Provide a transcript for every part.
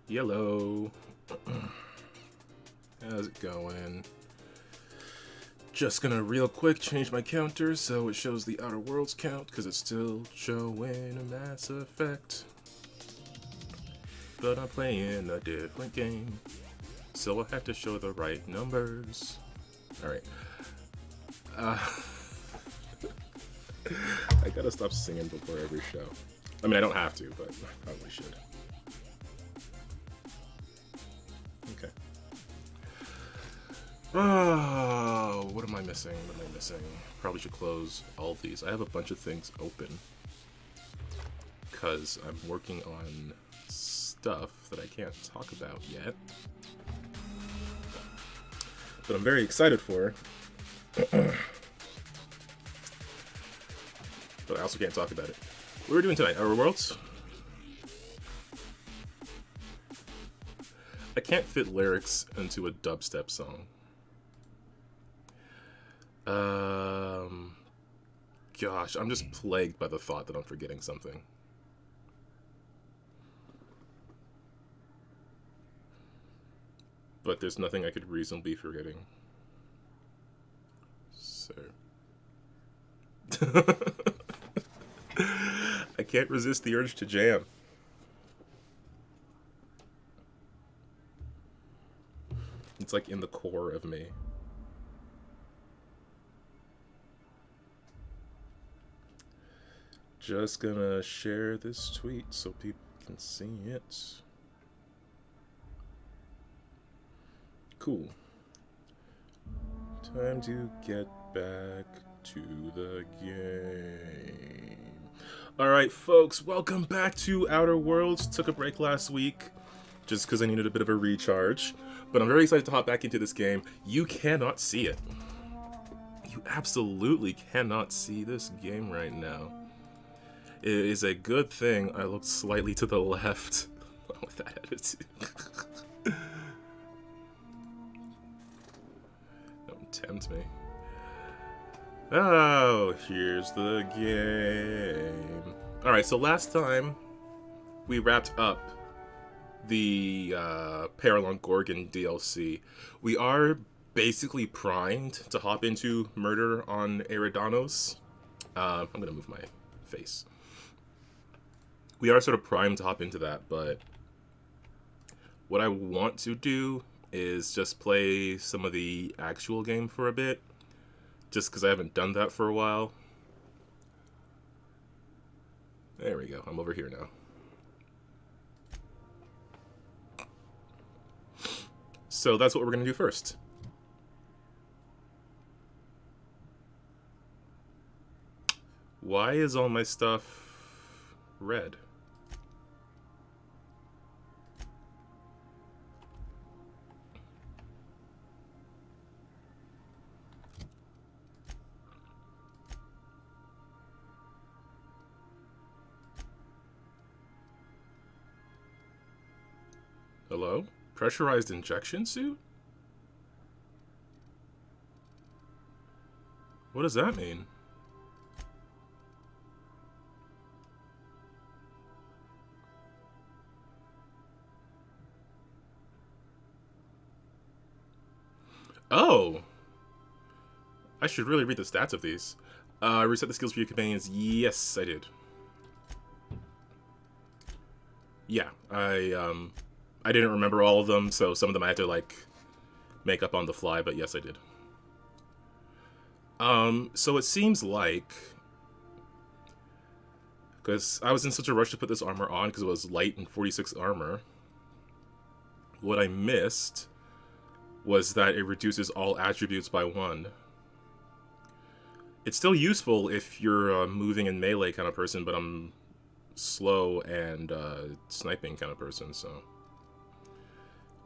Yellow. How's it going? Just gonna real quick change my counter so it shows the Outer Worlds count, because it's still showing a Mass Effect. But I'm playing a different game, so I have to show the right numbers. Alright. I gotta stop singing before every show. I mean, I don't have to, but I probably should. Okay. Oh, what am I missing? What am I missing? Probably should close all of these. I have a bunch of things open because I'm working on stuff that I can't talk about yet, but I'm very excited for. But I also can't talk about it. What are we doing tonight? Outer Worlds? I can't fit lyrics into a dubstep song. Gosh, I'm just plagued by the thought that I'm forgetting something. But there's nothing I could reasonably be forgetting. So... I can't resist the urge to jam. It's like in the core of me. Just gonna share this tweet so people can see it. Cool. Time to get back to the game. Alright folks, welcome back to Outer Worlds. Took a break last week just because I needed a bit of a recharge. But I'm very excited to hop back into this game. You cannot see it. You absolutely cannot see this game right now. It is a good thing I looked slightly to the left with that attitude. Don't tempt me. Oh, here's the game. Alright, so last time we wrapped up the Paralon Gorgon DLC. We are basically primed to hop into Murder on Eridanos. I'm gonna move my face. We are sort of primed to hop into that, but what I want to do is just play some of the actual game for a bit, just because I haven't done that for a while. There we go, I'm over here now. So that's what we're going to do first. Why is all my stuff red? Hello? Pressurized injection suit? What does that mean? Oh! I should really read the stats of these. Reset the skills for your companions. Yes, I did. Yeah, I didn't remember all of them, so some of them I had to, like, make up on the fly, but yes, I did. So it seems like... because I was in such a rush to put this armor on because it was light and 46 armor. What I missed was that it reduces all attributes by 1. It's still useful if you're a moving and melee kind of person, but I'm slow and sniping kind of person, so...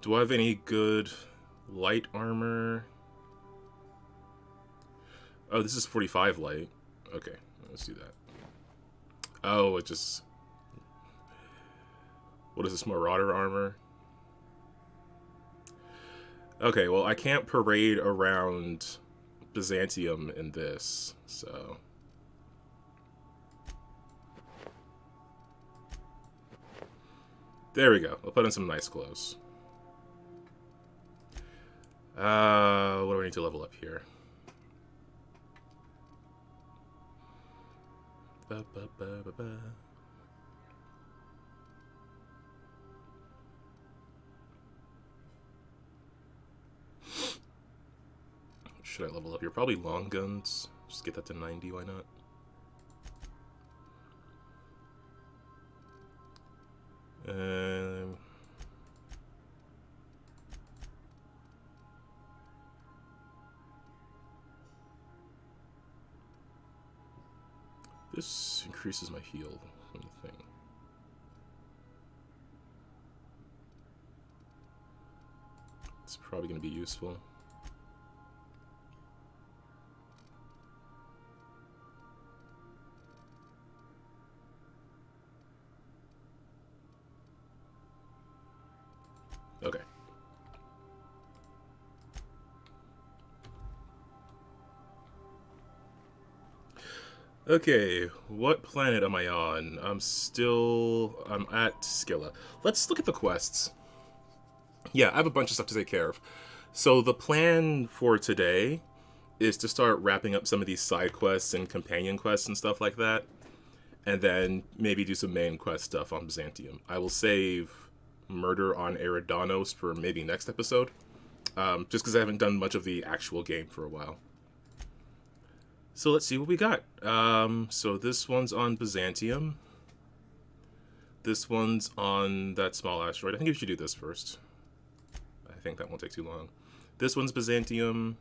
Do I have any good light armor? Oh, this is 45 light. Okay, let's do that. Oh, it just... What is this, Marauder armor? Okay, well, I can't parade around Byzantium in this, so... There we go. I'll put in some nice clothes. What do I need to level up here? Ba, ba, ba, ba, ba. Should I level up here? Probably long guns. Just get that to 90, why not? This increases my heal from the thing. It's probably going to be useful. Okay. Okay, what planet am I on? I'm at Scylla. Let's look at the quests. Yeah, I have a bunch of stuff to take care of. So the plan for today is to start wrapping up some of these side quests and companion quests and stuff like that. And then maybe do some main quest stuff on Byzantium. I will save Murder on Eridanos for maybe next episode. Just because I haven't done much of the actual game for a while. So let's see what we got. So this one's on Byzantium. This one's on that small asteroid. I think we should do this first. I think that won't take too long. This one's Byzantium.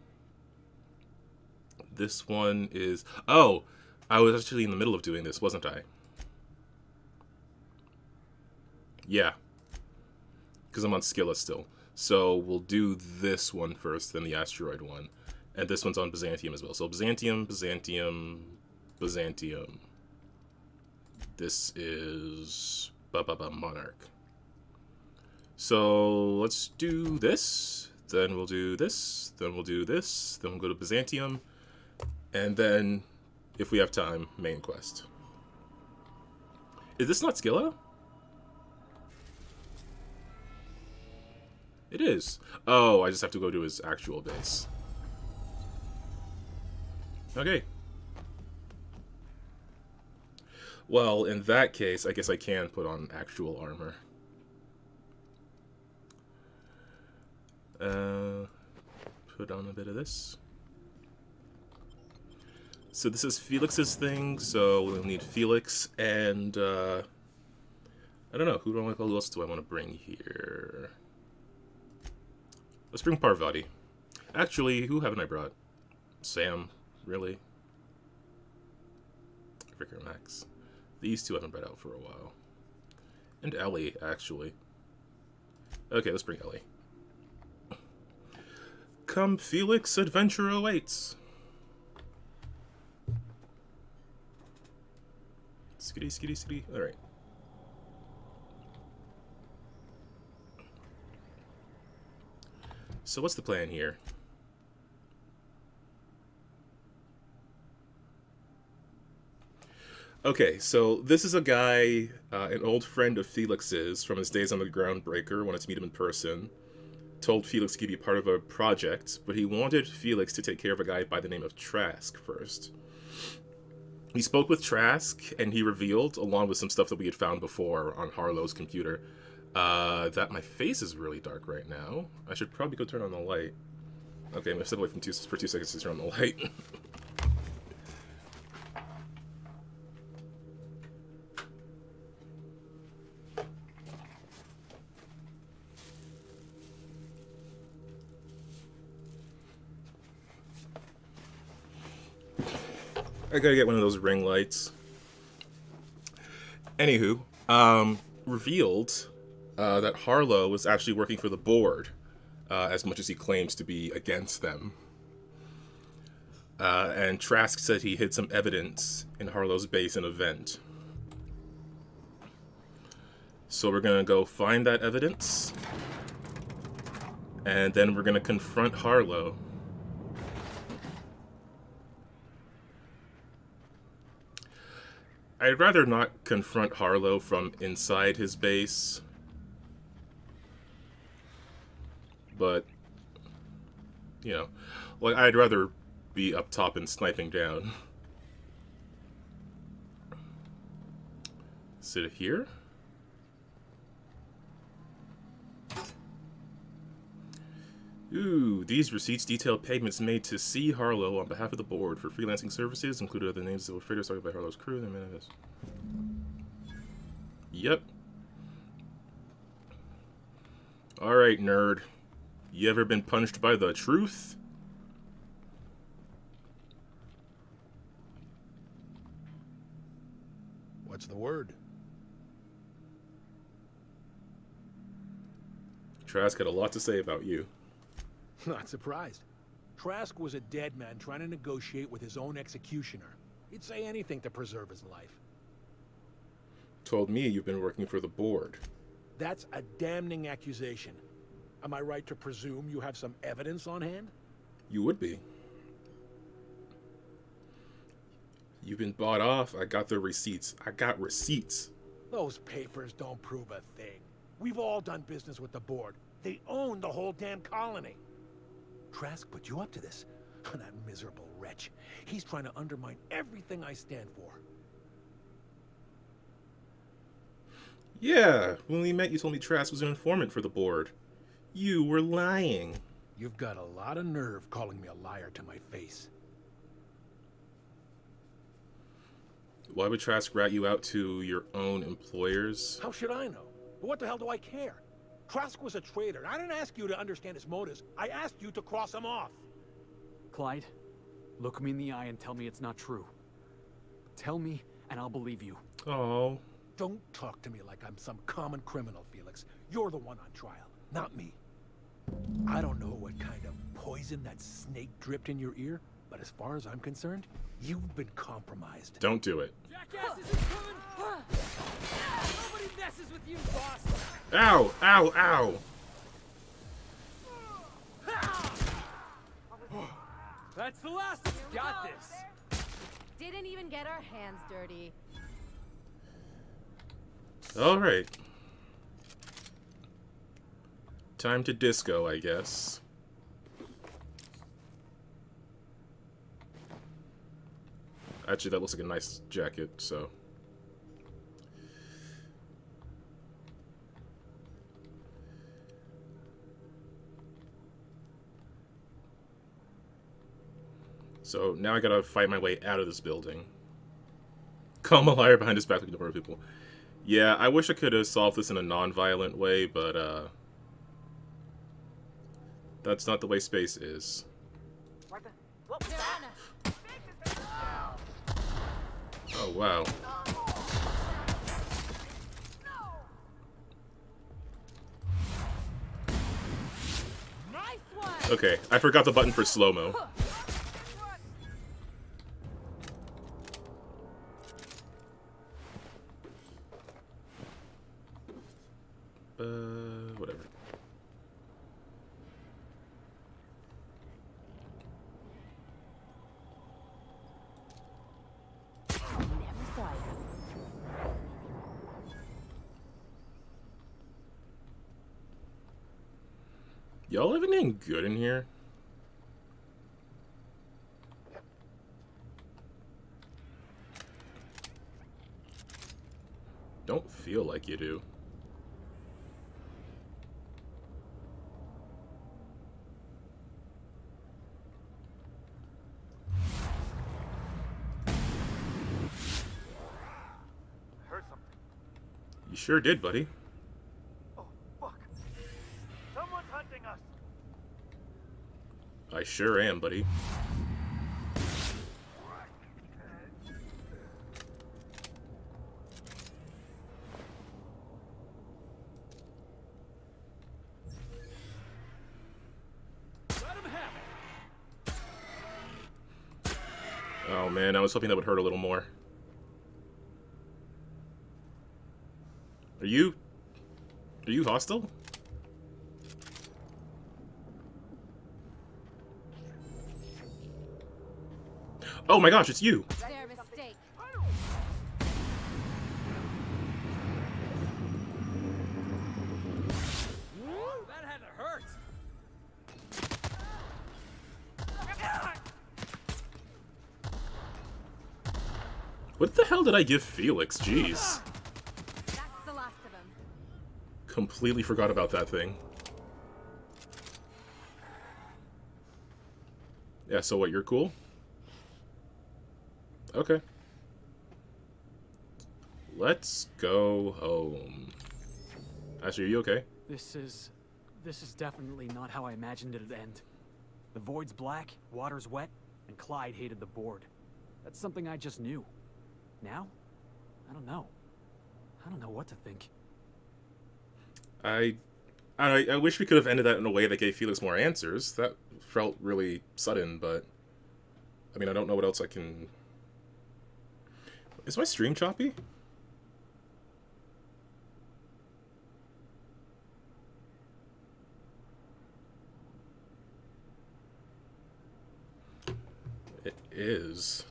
This one is... Oh! I was actually in the middle of doing this, wasn't I? Yeah. Because I'm on Scylla still. So we'll do this one first, then the asteroid one. And this one's on Byzantium as well. So Byzantium, Byzantium, Byzantium. This is Monarch. So let's do this. Then we'll do this. Then we'll do this. Then we'll go to Byzantium. And then, if we have time, main quest. Is this not Scylla? It is. Oh, I just have to go to his actual base. Okay. Well, in that case, I guess I can put on actual armor. Put on a bit of this. So this is Felix's thing, so we'll need Felix and, I don't know, who else do I want to bring here? Let's bring Parvati. Actually, who haven't I brought? Sam, really? Vicar Max. These two haven't been out for a while. And Ellie, actually. Okay, let's bring Ellie. Come, Felix, adventure awaits. Skitty, skitty, skitty. Alright. So what's the plan here? Okay, so this is a guy, an old friend of Felix's from his days on the Groundbreaker, wanted to meet him in person. Told Felix he could be part of a project, but he wanted Felix to take care of a guy by the name of Trask first. He spoke with Trask, and he revealed, along with some stuff that we had found before on Harlow's computer, that my face is really dark right now. I should probably go turn on the light. Okay, I'm going to step away for 2 seconds to turn on the light. I gotta get one of those ring lights. Anywho, revealed that Harlow was actually working for the board, as much as he claims to be against them. And Trask said he hid some evidence in Harlow's base and event. So we're going to go find that evidence, and then we're going to confront Harlow. I'd rather not confront Harlow from inside his base, but, you know, like, I'd rather be up top and sniping down. Is it here? Ooh, these receipts detail payments made to C. Harlow on behalf of the board for freelancing services, included other names that were figures started by Harlow's crew. Yep. Alright, nerd. You ever been punched by the truth? What's the word? Trask had a lot to say about you. Not surprised. Trask was a dead man trying to negotiate with his own executioner. He'd say anything to preserve his life. Told me you've been working for the board. That's a damning accusation. Am I right to presume you have some evidence on hand? You would be. You've been bought off. I got the receipts. I got receipts. Those papers don't prove a thing. We've all done business with the board. They own the whole damn colony. Trask put you up to this. That miserable wretch. He's trying to undermine everything I stand for. Yeah, when we met you told me Trask was an informant for the board. You were lying. You've got a lot of nerve calling me a liar to my face. Why would Trask rat you out to your own employers? How should I know? What the hell do I care? Trask was a traitor, and I didn't ask you to understand his motives. I asked you to cross him off. Clyde, look me in the eye and tell me it's not true. Tell me, and I'll believe you. Oh. Don't talk to me like I'm some common criminal, Felix. You're the one on trial, not me. I don't know what kind of poison that snake dripped in your ear, but as far as I'm concerned, you've been compromised. Don't do it. Jackasses is coming! Nobody messes with you, boss! Ow! Ow! Ow! That's the last of you. Got this. Didn't even get our hands dirty. Alright. Time to disco, I guess. Actually, that looks like a nice jacket, so... So, now I gotta fight my way out of this building. Call him a liar behind his back looking to murder people. Yeah, I wish I could have solved this in a non-violent way, but, that's not the way space is. Oh, wow. Nice one. Okay, I forgot the button for slow-mo. Whatever. Never saw ya. Y'all have anything good in here? Don't feel like you do. You sure did, buddy. Oh, fuck. Someone's hunting us. I sure am, buddy. Oh man, I was hoping that would hurt a little more. Are you hostile? Oh my gosh, it's you! Their mistake. That had to hurt. What the hell did I give Felix? Jeez. That's the last of them. Completely forgot about that thing. Yeah, so what, you're cool? Okay. Let's go home. Ashley, are you okay? This is definitely not how I imagined it'd end. The void's black, water's wet, and Clyde hated the board. That's something I just knew. Now? I don't know. I don't know what to think. I wish we could have ended that in a way that gave Felix more answers. That felt really sudden, but I mean, I don't know what else I can... Is my stream choppy? It is.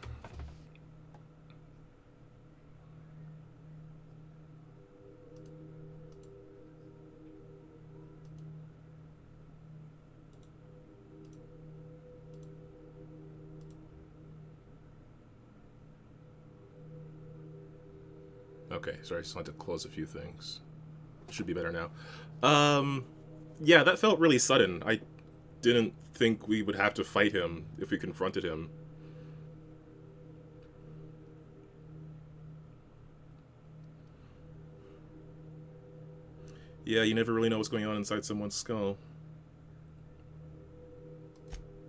Okay, sorry, I just wanted to close a few things. Should be better now. Yeah, that felt really sudden. I didn't think we would have to fight him if we confronted him. Yeah, you never really know what's going on inside someone's skull.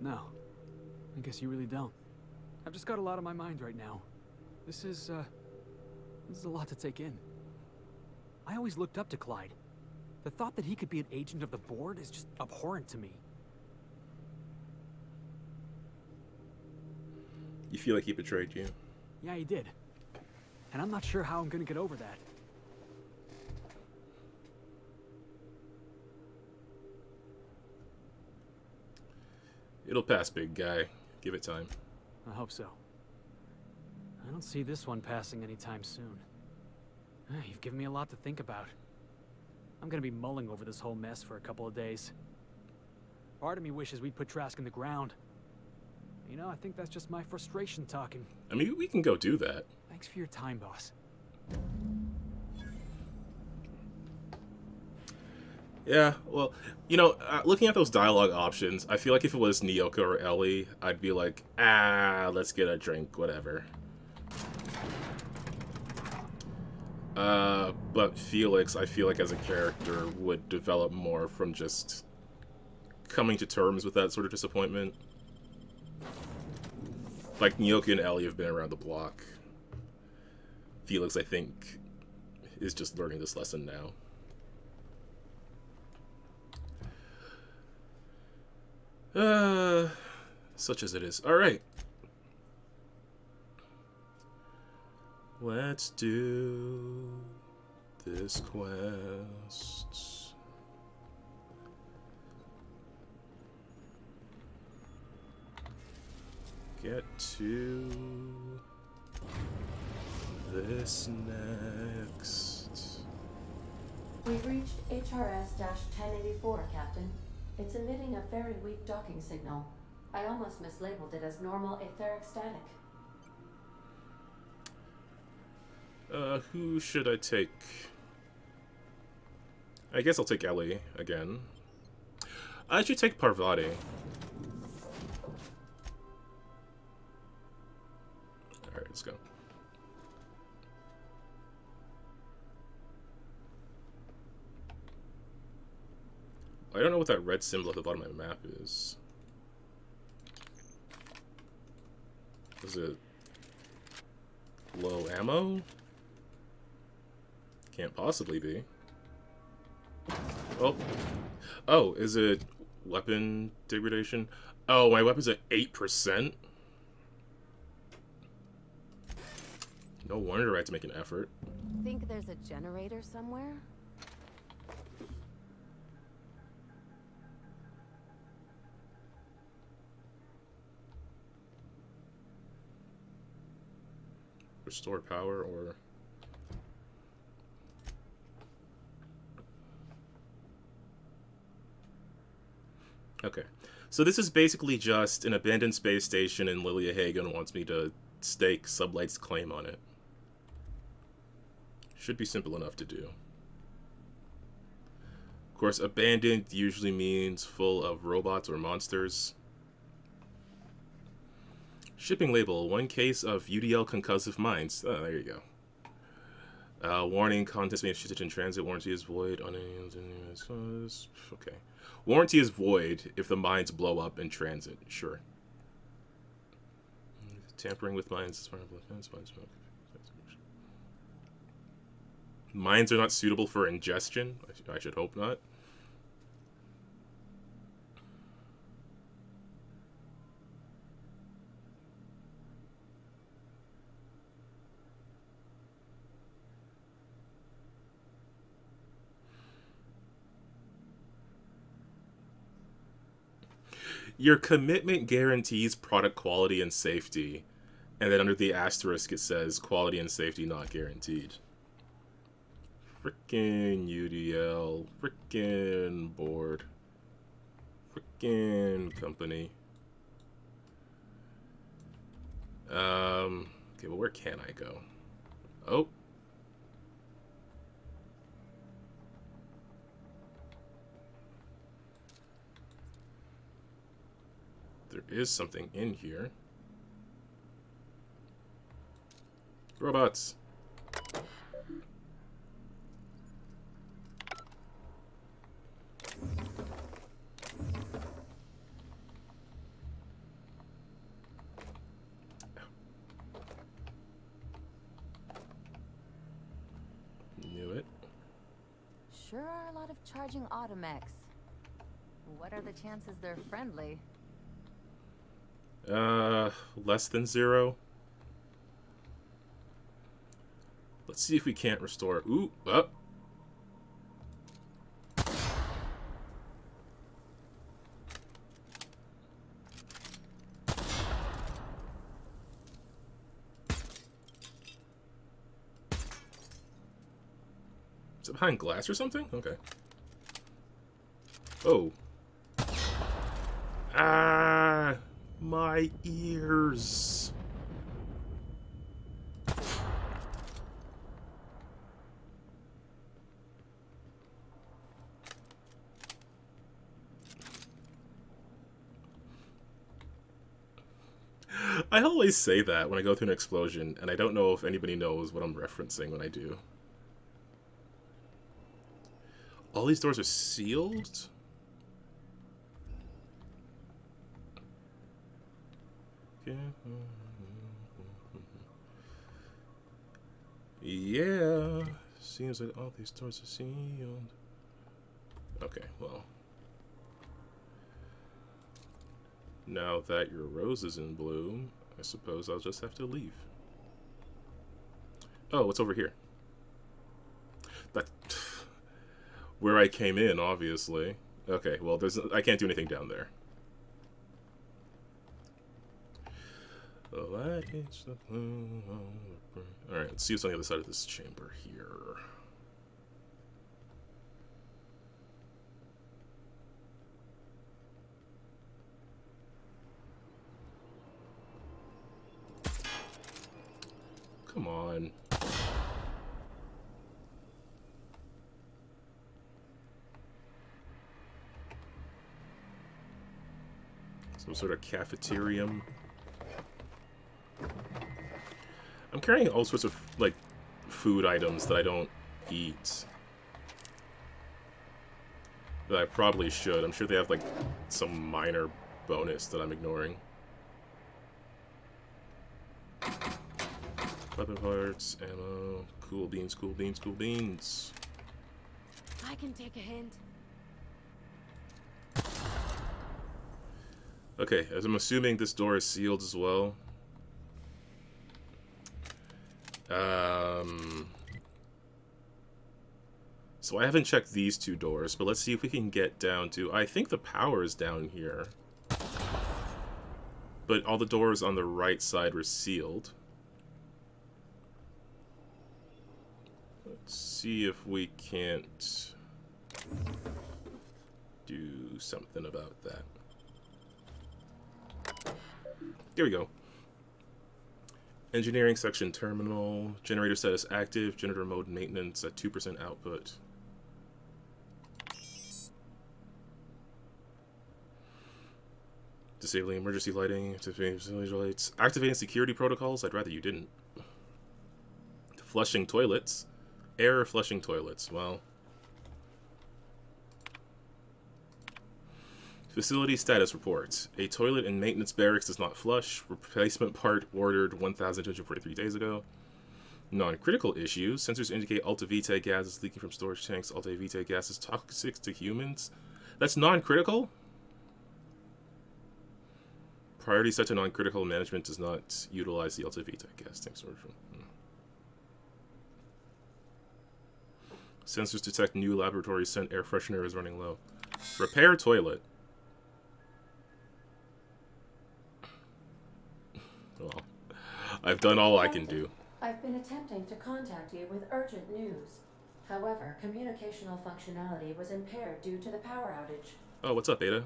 No. I guess you really don't. I've just got a lot on my mind right now. This is a lot to take in. I always looked up to Clyde. The thought that he could be an agent of the board is just abhorrent to me. You feel like he betrayed you? Yeah, he did. And I'm not sure how I'm gonna get over that. It'll pass, big guy. Give it time. I hope so. I don't see this one passing anytime soon. You've given me a lot to think about. I'm gonna be mulling over this whole mess for a couple of days. Part of me wishes we'd put Trask in the ground. You know, I think that's just my frustration talking. I mean, we can go do that. Thanks for your time, boss. Yeah, well, you know, looking at those dialogue options, I feel like if it was Nyoka or Ellie, I'd be like, let's get a drink, whatever. But Felix, I feel like as a character, would develop more from just coming to terms with that sort of disappointment. Like, Nyoka and Ellie have been around the block. Felix, I think, is just learning this lesson now. Such as it is. Alright. Let's do this quest. Get to this next. We've reached HRS-1084, Captain. It's emitting a very weak docking signal. I almost mislabeled it as normal etheric static. Who should I take? I guess I'll take Ellie again. I should take Parvati. Alright, let's go. I don't know what that red symbol at the bottom of my map is. Is it low ammo? Can't possibly be. Oh. Oh, is it weapon degradation? Oh, my weapon's at 8%? No wonder I had to make an effort. Think there's a generator somewhere? Restore power or... Okay. So this is basically just an abandoned space station, and Lilia Hagen wants me to stake Sublight's claim on it. Should be simple enough to do. Of course, abandoned usually means full of robots or monsters. Shipping label, 1 case of UDL concussive mines. Oh, there you go. Warning, contents may have shifted in transit. Warranty is void. Okay. Warranty is void if the mines blow up in transit. Sure. Tampering with mines. Mines are not suitable for ingestion. I should hope not. Your commitment guarantees product quality and safety. And then under the asterisk it says quality and safety not guaranteed. Frickin' UDL. Frickin' board. Frickin' company. Okay, well, where can I go? Oh. There is something in here. Robots. Knew it. Sure are a lot of charging automechs. What are the chances they're friendly? Less than 0. Let's see if we can't restore. Ooh, up. Is it behind glass or something? Okay. Oh. Ah, my ears. I always say that when I go through an explosion, and I don't know if anybody knows what I'm referencing when I do. All these doors are sealed? Yeah, seems like all these doors are sealed. Okay, well. Now that your rose is in bloom, I suppose I'll just have to leave. Oh, what's over here? That... Where I came in, obviously. Okay, well, I can't do anything down there. The light hits the blue. Alright, let's see what's on the other side of this chamber here. Come on. Some sort of cafeterium. I'm carrying all sorts of, like, food items that I don't eat. That I probably should. I'm sure they have, like, some minor bonus that I'm ignoring. Weapon parts, ammo, cool beans, cool beans, cool beans. I can take a hint. Okay, as I'm assuming this door is sealed as well. So I haven't checked these two doors, but let's see if we can get down to... I think the power is down here. But all the doors on the right side were sealed. Let's see if we can't do something about that. Here we go. Engineering section terminal. Generator status active. Generator mode maintenance at 2% output. Disabling emergency lighting. Activating facility lights. Activating security protocols. I'd rather you didn't. Flushing toilets. Error flushing toilets. Well. Facility status report. A toilet in maintenance barracks does not flush. Replacement part ordered 1,243 days ago. Non-critical issues. Sensors indicate Alta Vitae gas is leaking from storage tanks. Alta Vitae gas is toxic to humans. That's non-critical? Priority set to non-critical. Management does not utilize the Alta Vitae gas tank storage room. Sensors detect new laboratory scent. Air freshener is running low. Repair toilet. Well, I've done all I can do. I've been attempting to contact you with urgent news. However, communicational functionality was impaired due to the power outage. Oh, what's up, Ada?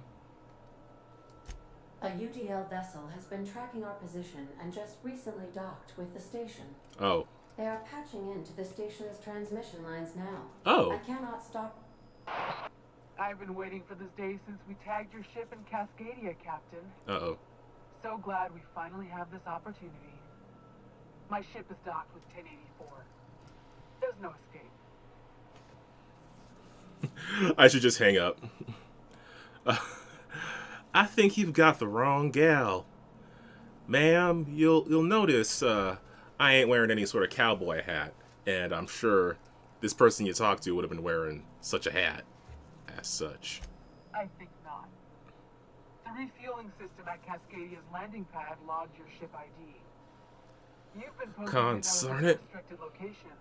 A UDL vessel has been tracking our position and just recently docked with the station. Oh. They are patching into the station's transmission lines now. Oh. I cannot stop. I've been waiting for this day since we tagged your ship in Cascadia, Captain. Uh-oh. So glad we finally have this opportunity. My ship is docked with 1084. There's no escape. I should just hang up. I think you've got the wrong gal. Ma'am, you'll notice I ain't wearing any sort of cowboy hat, and I'm sure this person you talked to would have been wearing such a hat as such. I think not. The refueling system at Cascadia's landing pad logged your ship ID. You've been posting Concern it. restricted locations.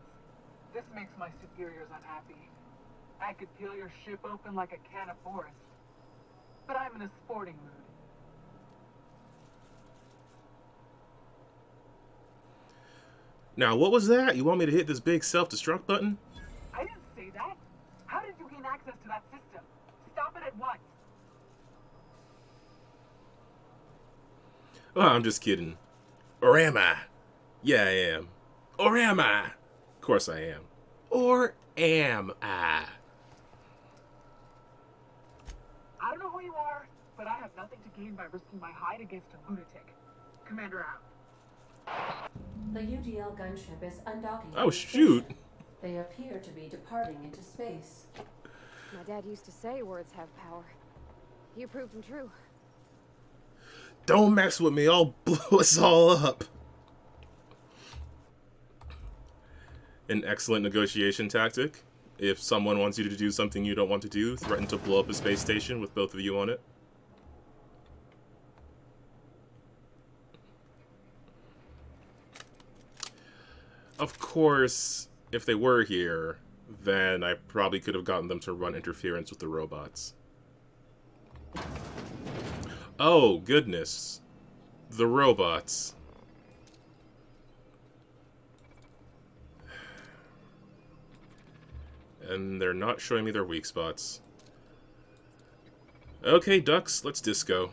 This makes my superiors unhappy. I could peel your ship open like a can of Forest. But I'm in a sporting mood. Now, what was that? You want me to hit this big self-destruct button? I didn't say that. How did you gain access to that system? Stop it at once. Oh, I'm just kidding. Or am I? Yeah, I am. Or am I? Of course I am. Or am I? I don't know who you are, but I have nothing to gain by risking my hide against a lunatic. Commander out. The UDL gunship is undocking. Oh, from the shoot. station. They appear to be departing into space. My dad used to say words have power. You proved them true. Don't mess with me. I'll blow us all up. An excellent negotiation tactic. If someone wants you to do something you don't want to do, threaten to blow up a space station with both of you on it. Of course, if they were here, then I probably could have gotten them to run interference with the robots. Oh, goodness. The robots. And they're not showing me their weak spots. Okay, ducks, let's disco.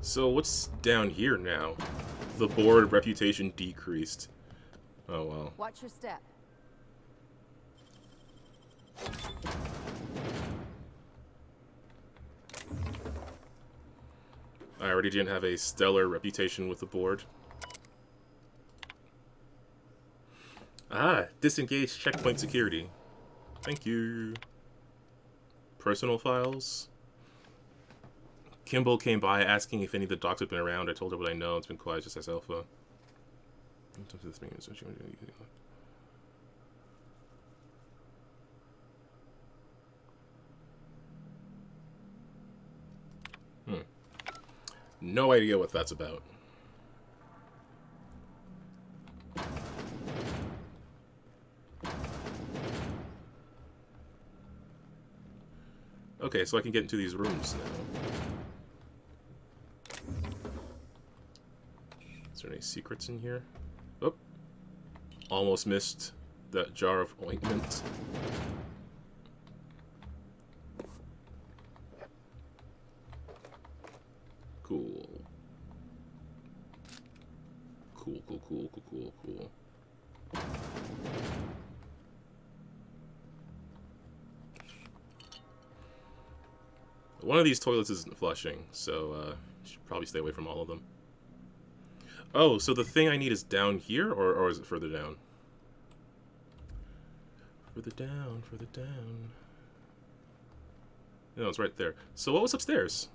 So what's down here now? The board reputation decreased. Oh well. Watch your step. I already didn't have a stellar reputation with the board. Ah, disengage checkpoint security. Thank you. Personal files. Kimball came by asking if any of the docs had been around. I told her what I know. It's been quiet, just as Alpha. No idea what that's about. Okay, so I can get into these rooms now. Is there any secrets in here? Oh, almost missed that jar of ointment. Cool. Cool, cool, cool, cool, cool, cool. One of these toilets isn't flushing, so should probably stay away from all of them. Oh, so the thing I need is down here, or is it further down? Further down, further down. No, it's right there. So what was upstairs?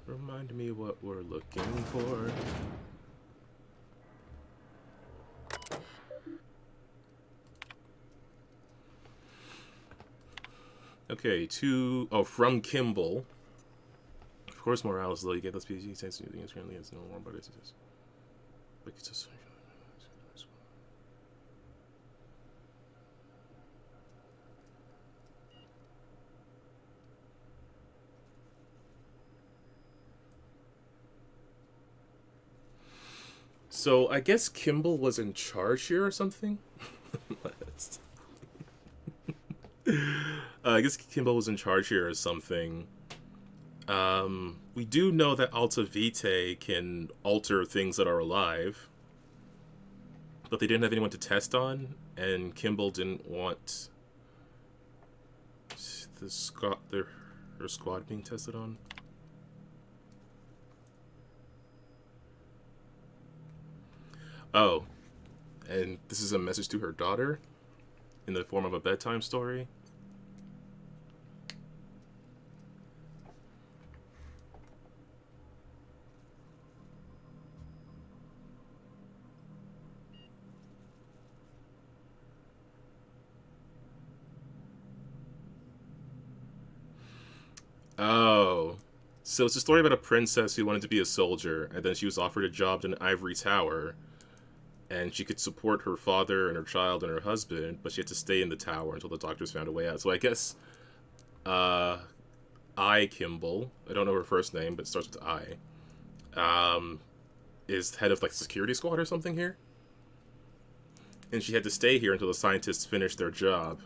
Remind me what we're looking for. Okay, from Kimball. Of course, Morales, though, you get those PG sense to the currently has no more, but it's just. Like, it's just. So, I guess Kimball was in charge here or something? I guess Kimball was in charge here or something. We do know that Alta Vitae can alter things that are alive. But they didn't have anyone to test on, and Kimball didn't want her squad being tested on. Oh, and this is a message to her daughter in the form of a bedtime story. Oh, so it's a story about a princess who wanted to be a soldier, and then she was offered a job in an ivory tower, and she could support her father and her child and her husband, but she had to stay in the tower until the doctors found a way out. So I guess, Kimball, I don't know her first name, but it starts with I, is head of, like, security squad or something here? And she had to stay here until the scientists finished their job.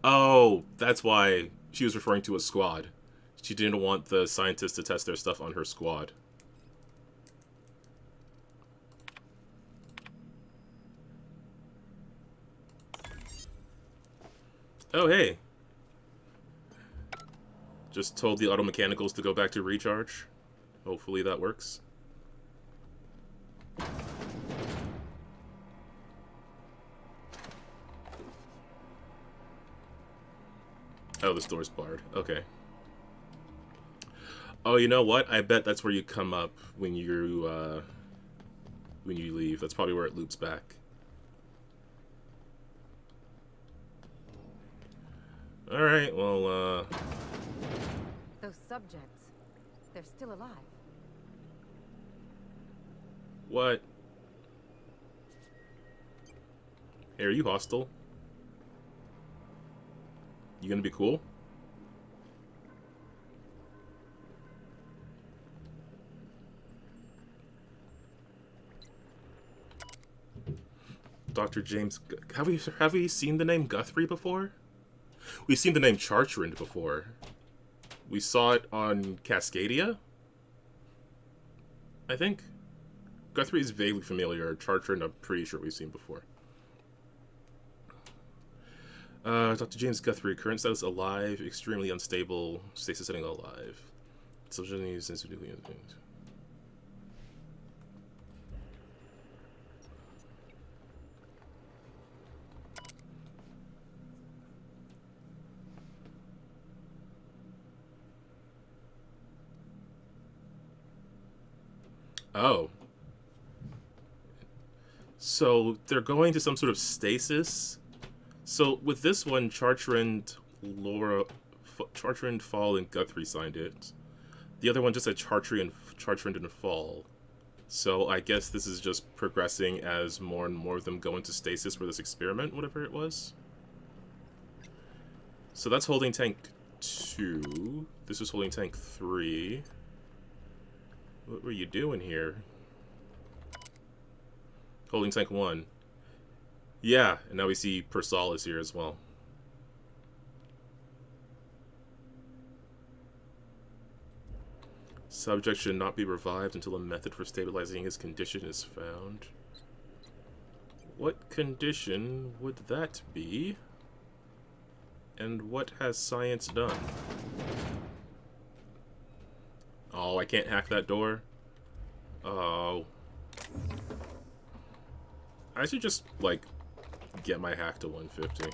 Oh, that's why she was referring to a squad. She didn't want the scientists to test their stuff on her squad. Oh, hey. Just told the auto mechanicals to go back to recharge. Hopefully that works. Oh, this door's barred. Okay. Oh, you know what? I bet that's where you come up when you leave. That's probably where it loops back. Alright, well, Those subjects, they're still alive. What? Hey, are you hostile? You gonna be cool? Dr. James... Have we seen the name Guthrie before? We've seen the name Chartrand before. We saw it on Cascadia? I think. Guthrie is vaguely familiar. Chartrand, I'm pretty sure we've seen before. Dr. James Guthrie, current status alive, extremely unstable, stasis setting alive. Social needs sensitively. Oh. So they're going to some sort of stasis. So with this one, Chartrand, Chartrand, Fall, and Guthrie signed it. The other one just said Chartrand and Fall. So I guess this is just progressing as more and more of them go into stasis for this experiment, whatever it was. So that's holding tank 2. This is holding tank 3. What were you doing here? Holding tank 1. Yeah, and now we see Persol is here as well. Subject should not be revived until a method for stabilizing his condition is found. What condition would that be? And what has science done? Oh, I can't hack that door? Oh. I should just, like, get my hack to 150.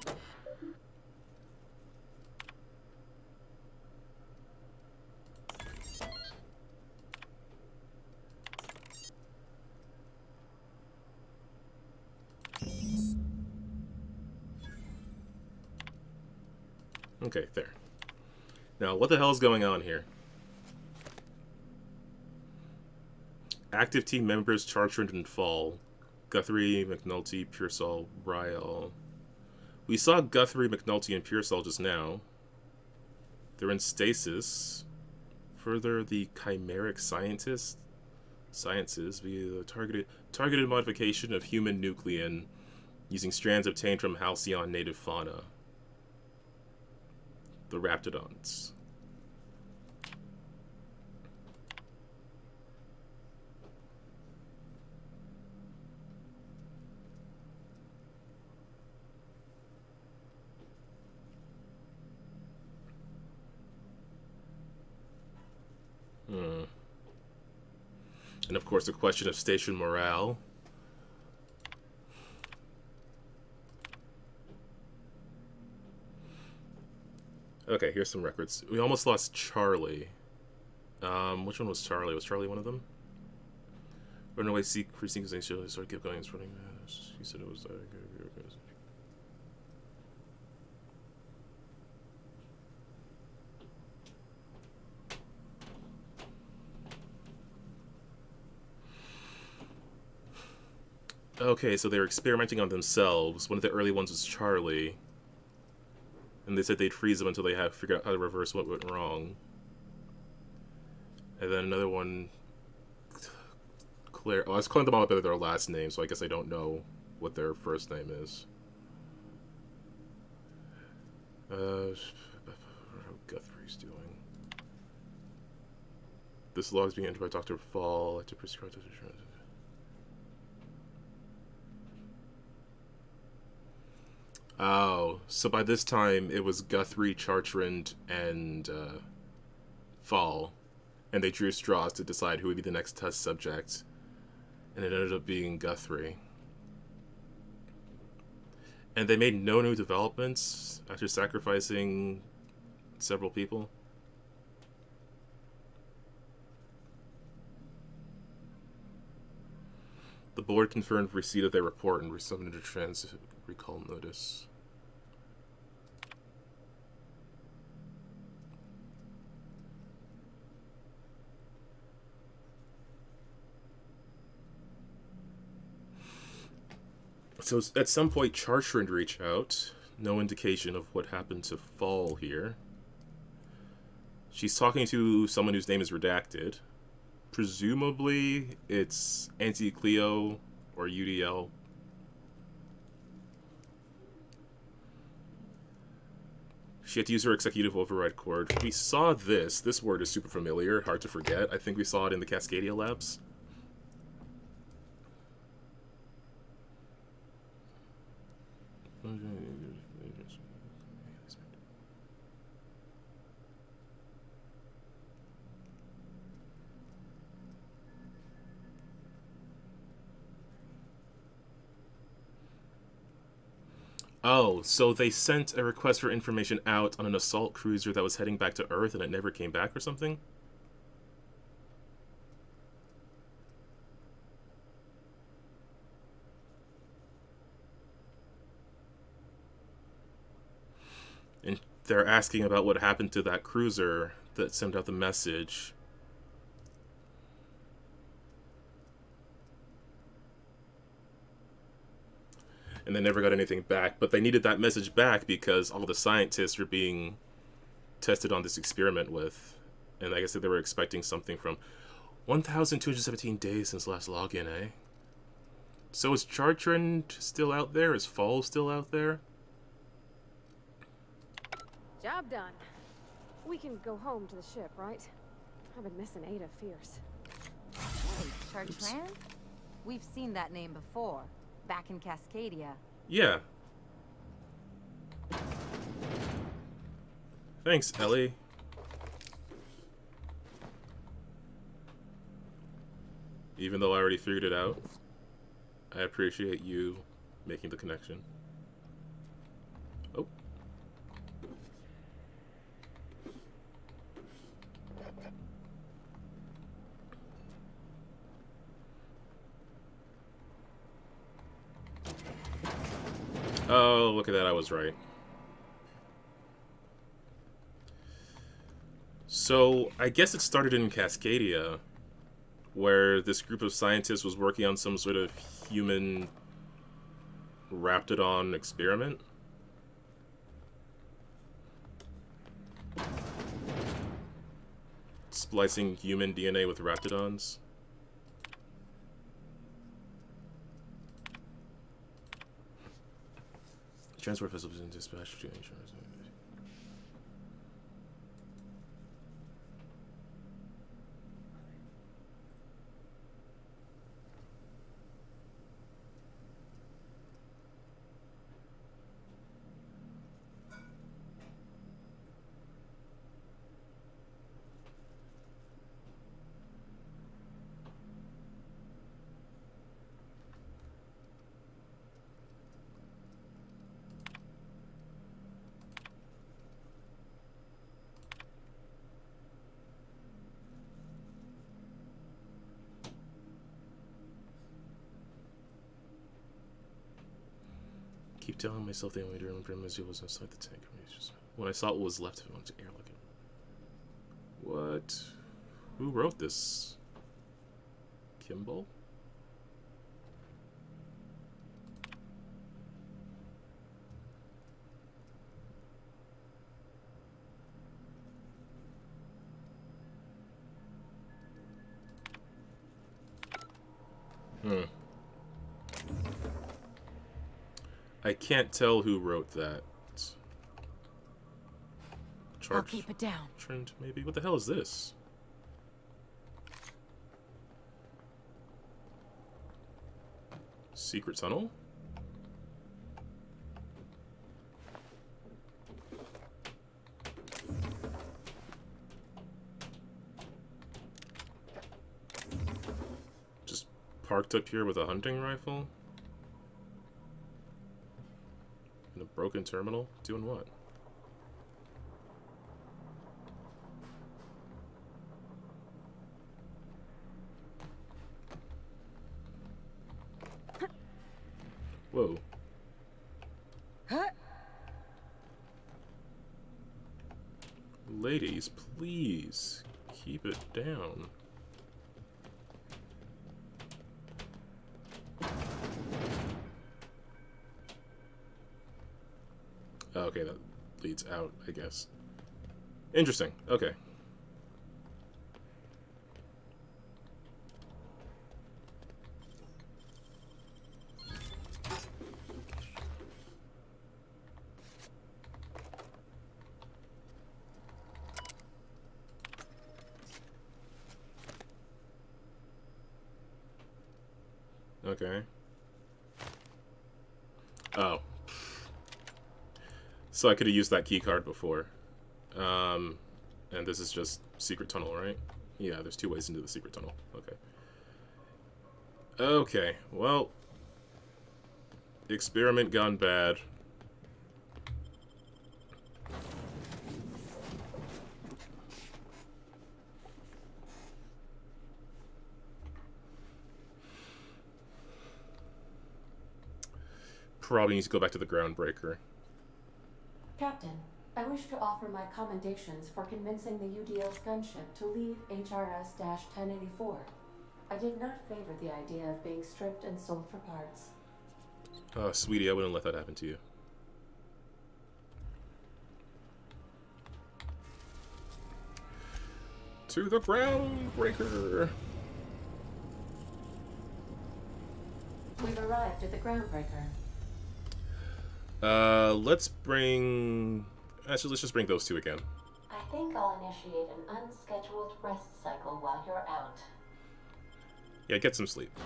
Okay, there. Now, what the hell is going on here? Active team members Chartrand and Fall. Guthrie, McNulty, Pearsall, Ryle. We saw Guthrie, McNulty, and Pearsall just now. They're in stasis. Further, the chimeric sciences via the targeted modification of human nuclein using strands obtained from Halcyon native fauna. The Raptidons. And of course, the question of station morale. Okay, here's some records. We almost lost Charlie. Which one was Charlie? Was Charlie one of them? Run away, seek precincts, and started kept going. Running. He said it was. Okay, so they were experimenting on themselves. One of the early ones was Charlie. And they said they'd freeze them until they had figured out how to reverse what went wrong. And then another one... Claire... Oh, I was calling them all by their last name, so I guess I don't know what their first name is. Guthrie's doing. This log is being entered by Dr. Fall to prescribe... Oh, so by this time it was Guthrie, Chartrand, and Fall, and they drew straws to decide who would be the next test subject, and it ended up being Guthrie. And they made no new developments after sacrificing several people. The board confirmed receipt of their report and resubmitted a transit recall notice. So at some point, Chartrand reached out. No indication of what happened to Fall here. She's talking to someone whose name is redacted. Presumably, it's Auntie Cleo or UDL. She had to use her executive override cord. We saw this. This word is super familiar, hard to forget. I think we saw it in the Cascadia labs. Oh, so they sent a request for information out on an assault cruiser that was heading back to Earth and it never came back or something? they're asking about what happened to that cruiser that sent out the message. And they never got anything back, but they needed that message back because all the scientists were being tested on this experiment with. And I guess they were expecting something from 1,217 days since last login, eh? So is Chartrand still out there? Is Fall still out there? Job done. We can go home to the ship, right? I've been missing Ada fierce. Hey, Chartrand? We've seen that name before, back in Cascadia. Yeah. Thanks, Ellie. Even though I already figured it out, I appreciate you making the connection. Oh. Oh, look at that, I was right. So, I guess it started in Cascadia, where this group of scientists was working on some sort of human Raptidon experiment. Splicing human DNA with Raptidons. Transport vessels and dispatch to insurance. Keep telling myself the only remember as it was inside the tank. When I saw what was left of it, I wanted to air like it. What? Who wrote this? Kimball? I can't tell who wrote that. I'll keep it down. Trend, maybe? What the hell is this? Secret tunnel? Just parked up here with a hunting rifle? In a broken terminal? Doing what? Whoa. Ladies, please keep it down. Okay, that leads out, I guess. Interesting. Okay. Okay. Oh. So I could have used that key card before. And this is just secret tunnel, right? Yeah, there's two ways into the secret tunnel. Okay. Okay, well. Experiment gone bad. Probably need to go back to the Groundbreaker. Captain, I wish to offer my commendations for convincing the UDL's gunship to leave HRS-1084. I did not favor the idea of being stripped and sold for parts. Oh, sweetie, I wouldn't let that happen to you. To the groundbreaker. We've arrived at the groundbreaker. Let's bring... Actually, let's just bring those two again. I think I'll initiate an unscheduled rest cycle while you're out. Yeah, get some sleep.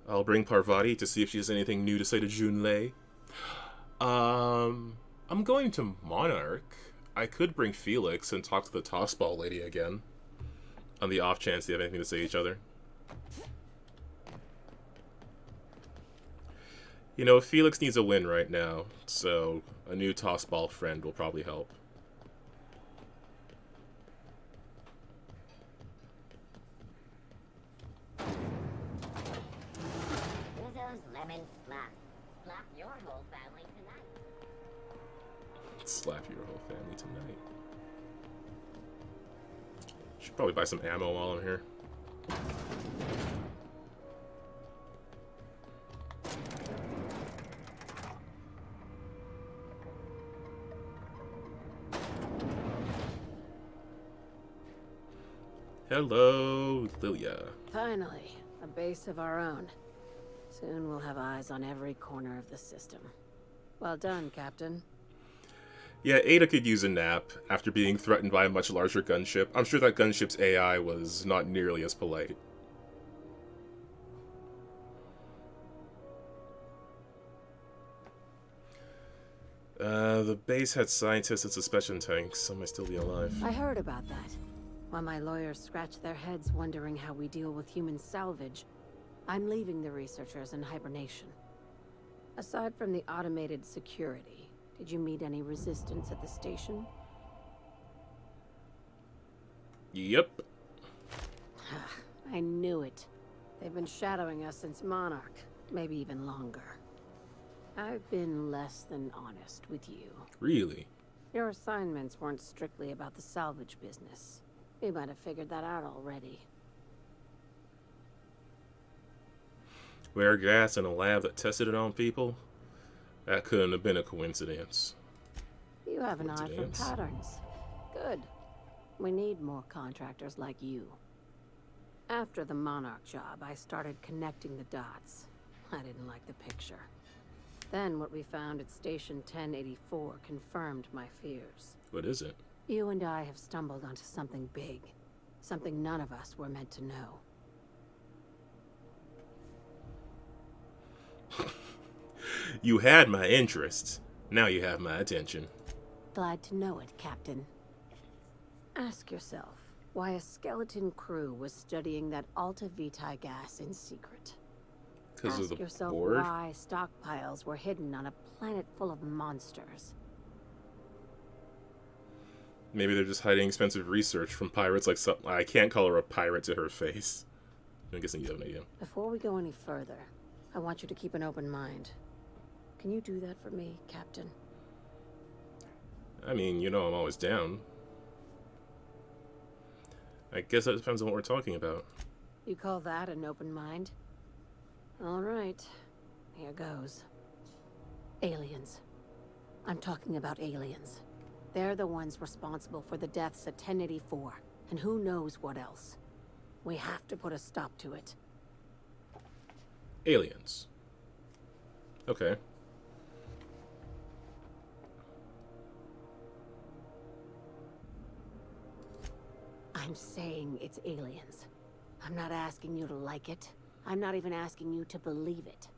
I'll bring Parvati to see if she has anything new to say to Junlei. I'm going to Monarch. I could bring Felix and talk to the tossball lady again. On the off chance they have anything to say to each other. You know, Felix needs a win right now, so a new tossball friend will probably help. Rizzo's lemon slap. Slap your whole family tonight. Slap your whole family tonight. Should probably buy some ammo while I'm here. Hello, Lilia. Finally, a base of our own. Soon we'll have eyes on every corner of the system. Well done, Captain. Yeah, Ada could use a nap after being threatened by a much larger gunship. I'm sure that gunship's AI was not nearly as polite. The base had scientists and suspension tanks. Some might still be alive. I heard about that. While my lawyers scratch their heads wondering how we deal with human salvage, I'm leaving the researchers in hibernation. Aside from the automated security, did you meet any resistance at the station? Yep. I knew it. They've been shadowing us since Monarch, maybe even longer. I've been less than honest with you. Really? Your assignments weren't strictly about the salvage business. You might have figured that out already. Wear gas in a lab that tested it on people? That couldn't have been a coincidence. You have an eye for Coincidence. patterns. Good. We need more contractors like you. After the Monarch job, I started connecting the dots. I didn't like the picture. Then what we found at Station 1084 confirmed my fears. What is it? You and I have stumbled onto something big. Something none of us were meant to know. You had my interest. Now you have my attention. Glad to know it, Captain. Ask yourself why a skeleton crew was studying that Alta Vitae gas in secret. Because of Ask the yourself board? why stockpiles were hidden on a planet full of monsters. Maybe they're just hiding expensive research from pirates like some... I can't call her a pirate to her face. I'm guessing you have an idea. Before we go any further, I want you to keep an open mind. Can you do that for me, Captain? I mean, you know I'm always down. I guess that depends on what we're talking about. You call that an open mind? All right. Here goes. Aliens. I'm talking about aliens. They're the ones responsible for the deaths at 1084, and who knows what else. We have to put a stop to it. Aliens. Okay. I'm saying it's aliens. I'm not asking you to like it. I'm not even asking you to believe it.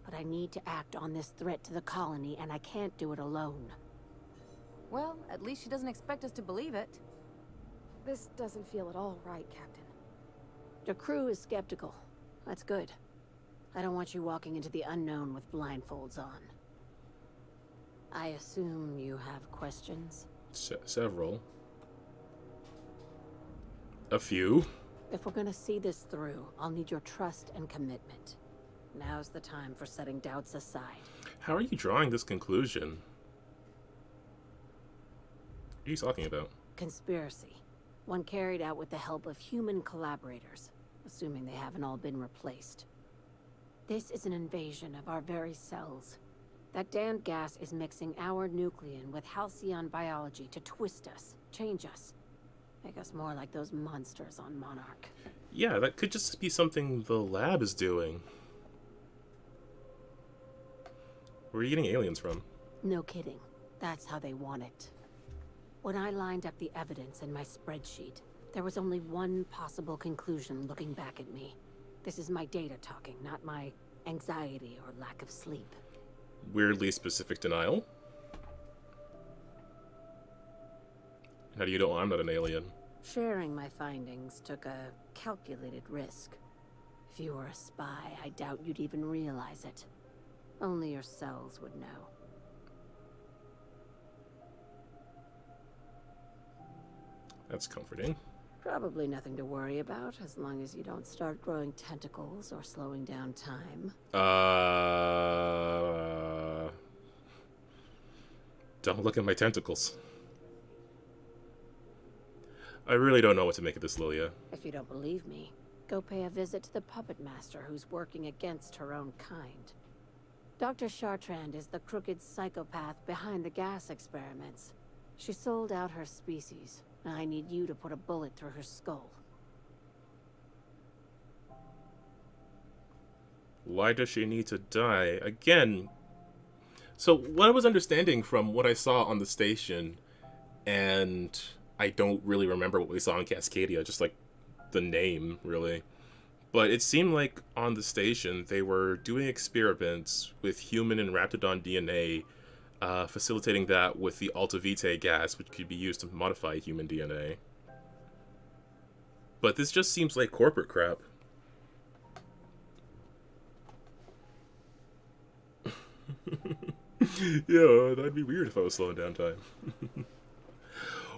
But I need to act on this threat to the colony, and I can't do it alone. Well, at least she doesn't expect us to believe it. This doesn't feel at all right, Captain. The crew is skeptical. That's good. I don't want you walking into the unknown with blindfolds on. I assume you have questions? Several. A few. If we're gonna see this through, I'll need your trust and commitment. Now's the time for setting doubts aside. How are you drawing this conclusion? What are you talking about? Conspiracy. One carried out with the help of human collaborators, assuming they haven't all been replaced. This is an invasion of our very cells. That damned gas is mixing our nucleon with halcyon biology to twist us, change us, make us more like those monsters on Monarch. Yeah, that could just be something the lab is doing. Where are you getting aliens from? No kidding. That's how they want it. When I lined up the evidence in my spreadsheet, there was only one possible conclusion looking back at me. This is my data talking, not my anxiety or lack of sleep. Weirdly specific denial. How do you know I'm not an alien? Sharing my findings took a calculated risk. If you were a spy, I doubt you'd even realize it. Only your cells would know. That's comforting. Probably nothing to worry about, as long as you don't start growing tentacles or slowing down time. Don't look at my tentacles. I really don't know what to make of this, Lilia. If you don't believe me, go pay a visit to the puppet master who's working against her own kind. Dr. Chartrand is the crooked psychopath behind the gas experiments. She sold out her species. I need you to put a bullet through her skull. Why does she need to die? Again, so what I was understanding from what I saw on the station, and I don't really remember what we saw in Cascadia, just like the name, really. But it seemed like on the station they were doing experiments with human and Raptidon DNA, facilitating that with the Alta Vitae gas, which could be used to modify human DNA. But this just seems like corporate crap. Yeah, that'd be weird if I was slowing down time.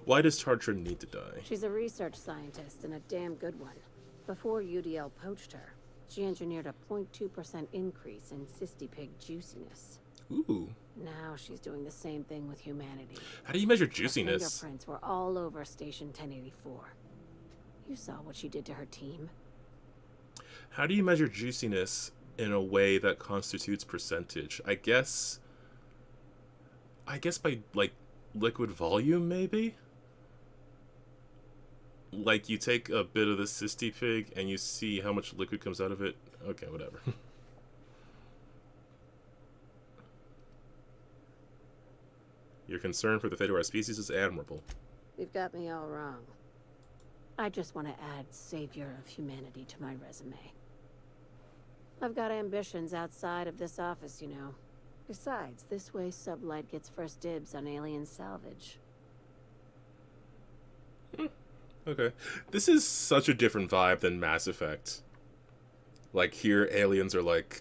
Why does Chartrand need to die? She's a research scientist and a damn good one. Before UDL poached her, she engineered a 0.2% increase in cystipig juiciness. Ooh. Now she's doing the same thing with humanity. How do you measure Her juiciness? fingerprints were all over Station 1084. You saw what she did to her team. How do you measure juiciness in a way that constitutes percentage? I guess by, like, liquid volume, maybe? Like, you take a bit of the cystipig and you see how much liquid comes out of it. Okay, whatever. Your concern for the fate of our species is admirable. You've got me all wrong. I just want to add savior of humanity to my resume. I've got ambitions outside of this office, you know. Besides, this way Sublight gets first dibs on alien salvage. Okay. This is such a different vibe than Mass Effect. Like, here, aliens are like...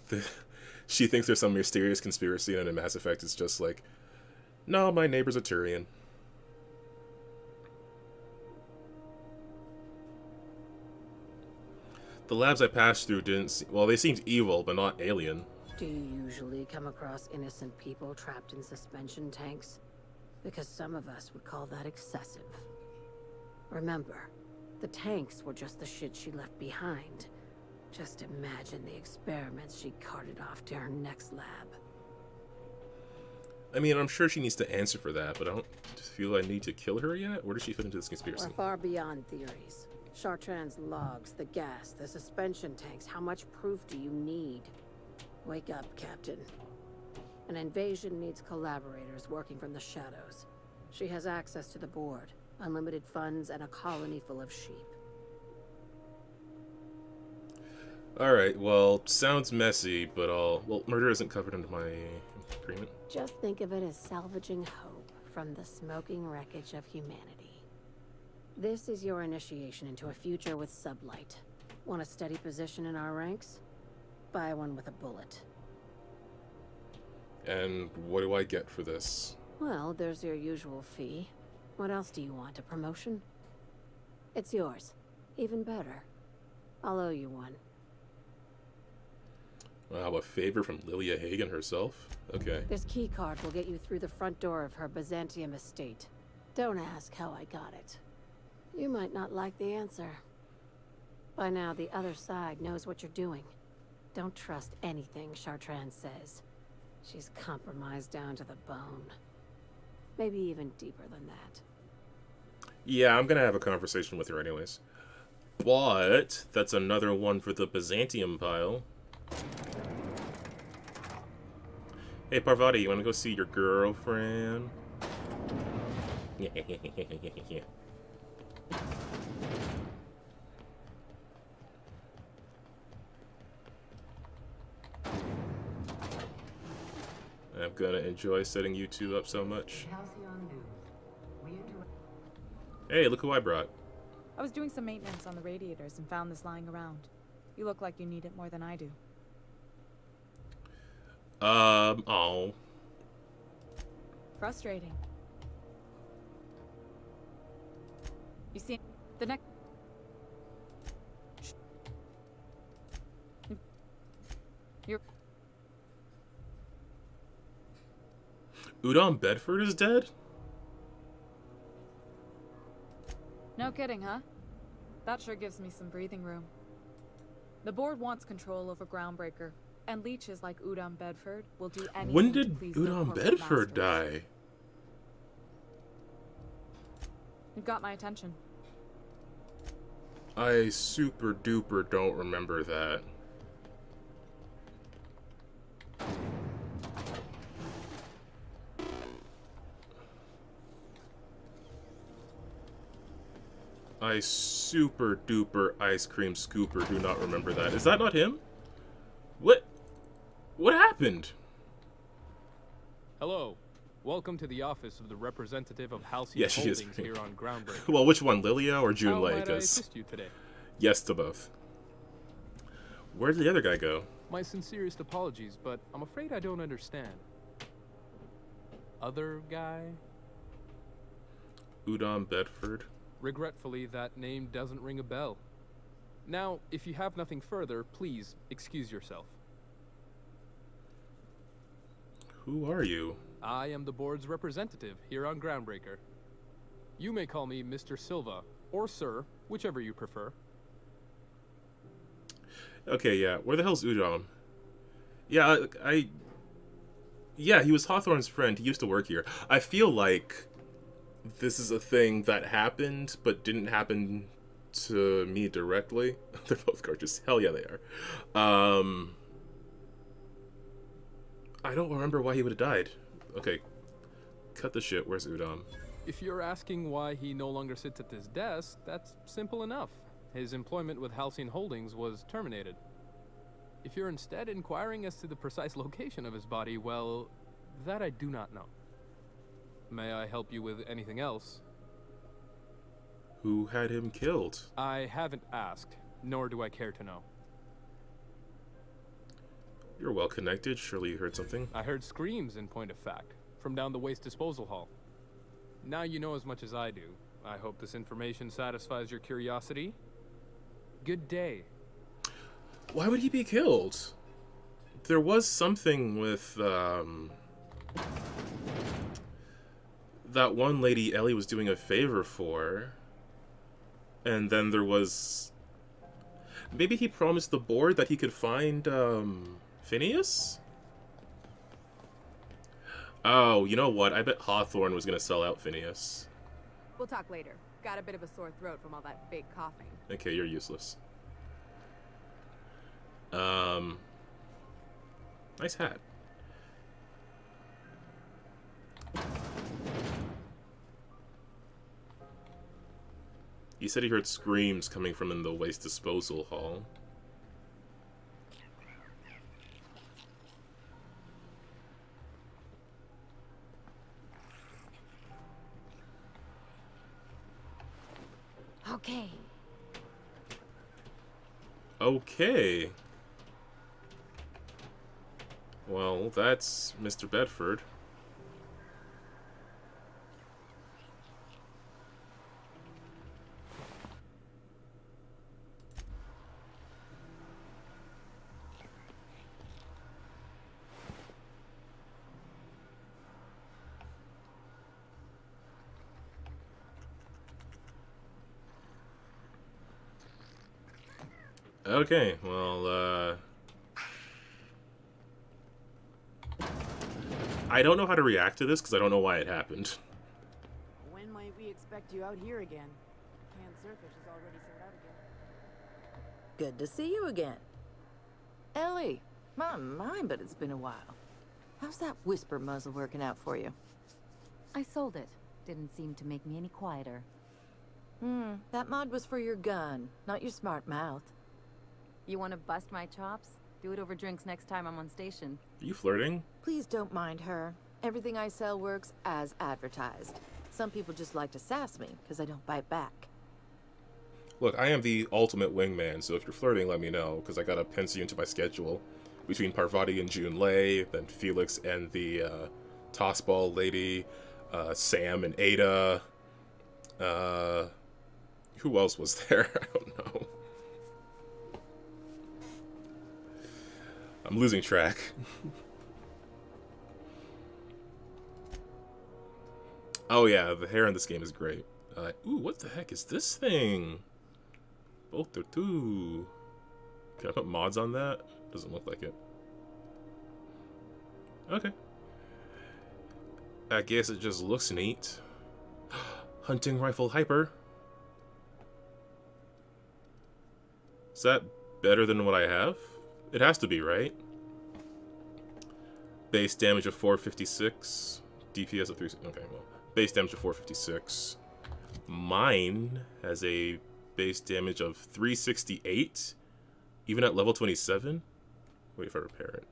she thinks there's some mysterious conspiracy, and in Mass Effect it's just like, no, my neighbor's a Turian. The labs I passed through didn't seem... well, they seemed evil, but not alien. Do you usually come across innocent people trapped in suspension tanks? Because some of us would call that excessive. Remember, the tanks were just the shit she left behind. Just imagine the experiments she carted off to her next lab. I mean, I'm sure she needs to answer for that, but I don't feel I need to kill her yet? Where does she fit into this conspiracy? We're far beyond theories. Chartrand's logs, the gas, the suspension tanks, how much proof do you need? Wake up, Captain. An invasion needs collaborators working from the shadows. She has access to the board, unlimited funds, and a colony full of sheep. Alright, well, sounds messy, but well, murder isn't covered under my agreement. Just think of it as salvaging hope from the smoking wreckage of humanity. This is your initiation into a future with Sublight. Want a steady position in our ranks? Buy one with a bullet. And what do I get for this? Well, there's your usual fee. What else do you want? A promotion? It's yours. Even better. I'll owe you one. Wow, a favor from Lilia Hagen herself? Okay. This key card will get you through the front door of her Byzantium estate. Don't ask how I got it. You might not like the answer. By now, the other side knows what you're doing. Don't trust anything Chartrand says. She's compromised down to the bone. Maybe even deeper than that. Yeah, I'm gonna have a conversation with her anyways. But that's another one for the Byzantium pile. Hey Parvati, you wanna go see your girlfriend? Yeah. I'm gonna enjoy setting you two up so much. Hey, look who I brought. I was doing some maintenance on the radiators and found this lying around. You look like you need it more than I do. Oh. Frustrating. You see, the next... You're... Udom Bedford is dead? No kidding, huh? That sure gives me some breathing room. The board wants control over Groundbreaker, and leeches like Udom Bedford will do anything When to did please their Udom corporate Bedford masters. die? You've got my attention. I super duper don't remember that. I super duper ice cream scooper do not remember that. Is that not him? What happened? Hello. Welcome to the office of the representative of Halcyon Yeah, she is. Holdings here on Groundbreaker. Well, which one, Lilia or June How Lei? might I 'Cause assist you today? yes to both. Where did the other guy go? My sincerest apologies, but I'm afraid I don't understand. Other guy? Udom Bedford. Regretfully, that name doesn't ring a bell. Now, if you have nothing further, please excuse yourself. Who are you? I am the board's representative here on Groundbreaker. You may call me Mr. Silva, or Sir, whichever you prefer. Okay, yeah. Where the hell's Udom? Yeah, yeah, he was Hawthorne's friend. He used to work here. I feel like this is a thing that happened, but didn't happen to me directly. They're both gorgeous. Hell yeah, they are. I don't remember why he would have died. Okay, cut the shit. Where's Udom? If you're asking why he no longer sits at this desk, that's simple enough. His employment with Halcyon Holdings was terminated. If you're instead inquiring as to the precise location of his body, well, that I do not know. May I help you with anything else? Who had him killed? I haven't asked, nor do I care to know. You're well connected. Surely you heard something. I heard screams, in point of fact, from down the waste disposal hall. Now you know as much as I do. I hope this information satisfies your curiosity. Good day. Why would he be killed? There was something with, that one lady Ellie was doing a favor for. And then there was... Maybe he promised the board that he could find, Phineas? Oh, you know what? I bet Hawthorne was gonna sell out Phineas. We'll talk later. Got a bit of a sore throat from all that fake coughing. Okay, you're useless. Nice hat. He said he heard screams coming from in the waste disposal hall. Okay. Okay. Well, that's Mr. Bedford. Okay, well, I don't know how to react to this because I don't know why it happened. When might we expect you out here again? Canned surface is already sold out again. Good to see you again. Ellie, my mind, but it's been a while. How's that whisper muzzle working out for you? I sold it. Didn't seem to make me any quieter. That mod was for your gun, not your smart mouth. You want to bust my chops? Do it over drinks next time I'm on station. Are you flirting? Please don't mind her. Everything I sell works as advertised. Some people just like to sass me because I don't bite back. Look, I am the ultimate wingman, so if you're flirting, let me know, because I gotta pencil you into my schedule. Between Parvati and Junlei, then Felix and the tossball lady, Sam and Ada. Who else was there? I don't know. I'm losing track. Oh yeah, the hair in this game is great. Ooh, what the heck is this thing? Both are two. Can I put mods on that? Doesn't look like it. Okay. I guess it just looks neat. Hunting rifle hyper. Is that better than what I have? It has to be, right? Base damage of 456. DPS of 3... Okay, well. Base damage of 456. Mine has a base damage of 368. Even at level 27? Wait if I repair it.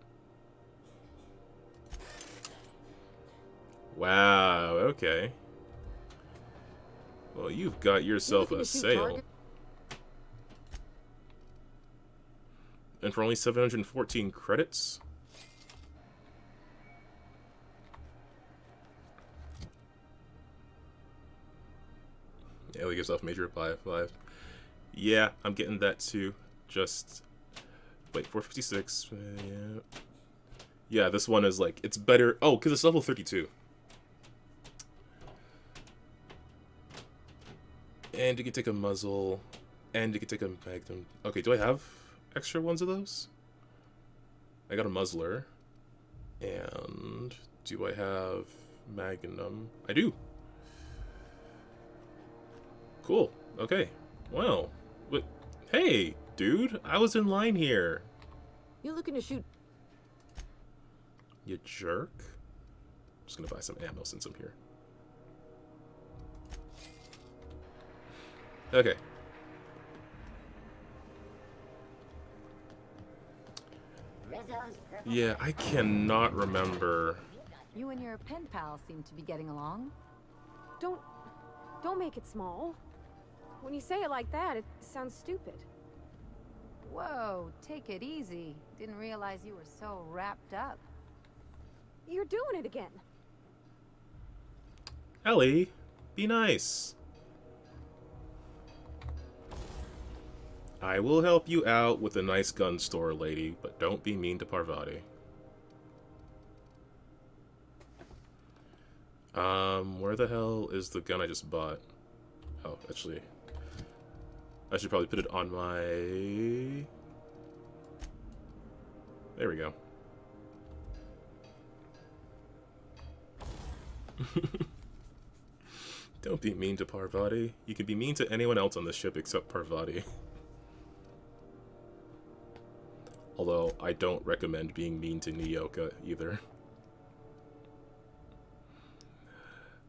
Wow, okay. Well, you've got yourself a sale. And for only 714 credits? Ellie gives off major reply 5. Yeah, I'm getting that too. Just wait, 456. Yeah. Yeah, this one is like, it's better. Oh, because it's level 32. And you can take a muzzle. And you can take a magnum. Okay, do I have extra ones of those? I got a muzzler. And do I have magnum? I do. Cool. Okay. Wow. What? Hey, dude. I was in line here. You looking to shoot? You jerk. Just gonna buy some ammo since I'm here. Okay. Yeah, I cannot remember. You and your pen pal seem to be getting along. Don't make it small. When you say it like that, it sounds stupid. Whoa, take it easy. Didn't realize you were so wrapped up. You're doing it again. Ellie, be nice. I will help you out with a nice gun store, lady, but don't be mean to Parvati. Where the hell is the gun I just bought? Oh, actually, I should probably put it on my... There we go. Don't be mean to Parvati. You can be mean to anyone else on the ship except Parvati. Although, I don't recommend being mean to Nyoka either.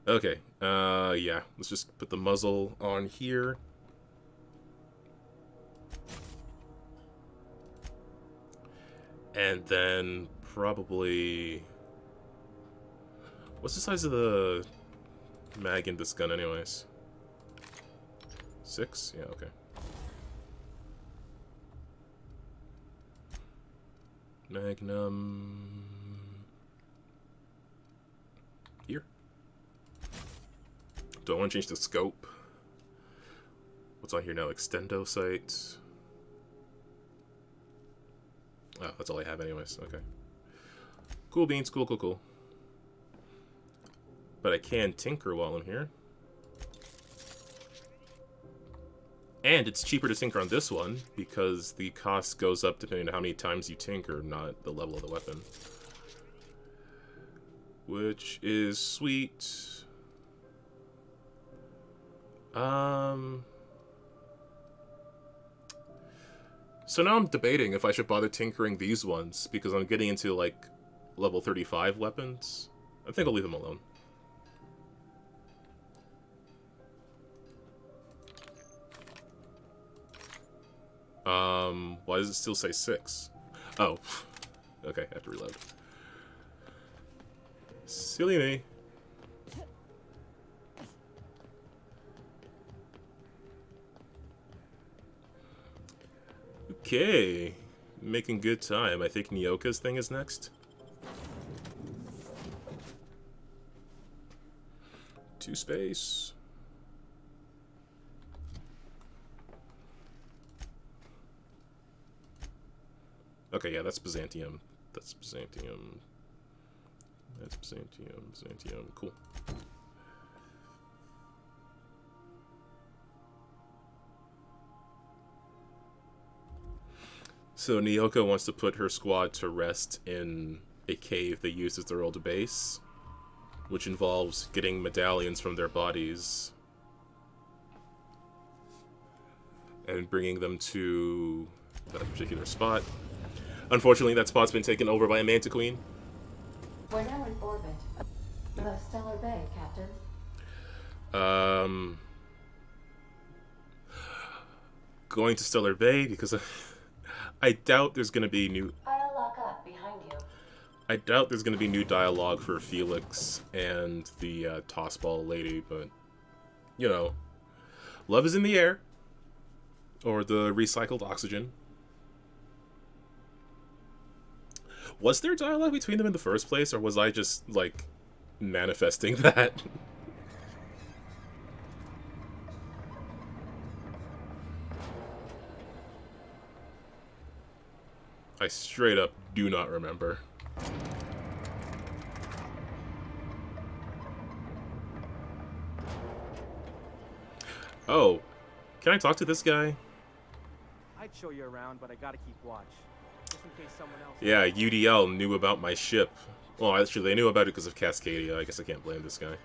Okay, yeah. Let's just put the muzzle on here. And then probably... What's the size of the mag in this gun anyways? 6? Yeah, okay. Magnum... Here. Do I want to change the scope? What's on here now? Extendo sight. Oh, that's all I have anyways. Okay. Cool beans. Cool, cool, cool. But I can tinker while I'm here. And it's cheaper to tinker on this one because the cost goes up depending on how many times you tinker, not the level of the weapon. Which is sweet. So now I'm debating if I should bother tinkering these ones because I'm getting into like level 35 weapons. I think I'll leave them alone. Why does it still say 6? Oh. Okay, I have to reload. Silly me. Okay. Making good time. I think Nyoka's thing is next. 2 space. Okay, yeah, that's Byzantium. That's Byzantium. That's Byzantium. Byzantium. Cool. So Nyoka wants to put her squad to rest in a cave they use as their old base, which involves getting medallions from their bodies and bringing them to that particular spot. Unfortunately, that spot's been taken over by a Manta Queen. We're now in orbit above Stellar Bay, Captain. Going to Stellar Bay because I doubt there's going to be new... I'll lock up behind you. I doubt there's going to be new dialogue for Felix and the Tossball lady, but, you know, love is in the air. Or the recycled oxygen. Was there dialogue between them in the first place, or was I just, like, manifesting that? I straight up do not remember. Oh, can I talk to this guy? I'd show you around, but I gotta keep watch. Just in case someone else... Yeah, UDL knew about my ship. Well, actually, they knew about it because of Cascadia. I guess I can't blame this guy.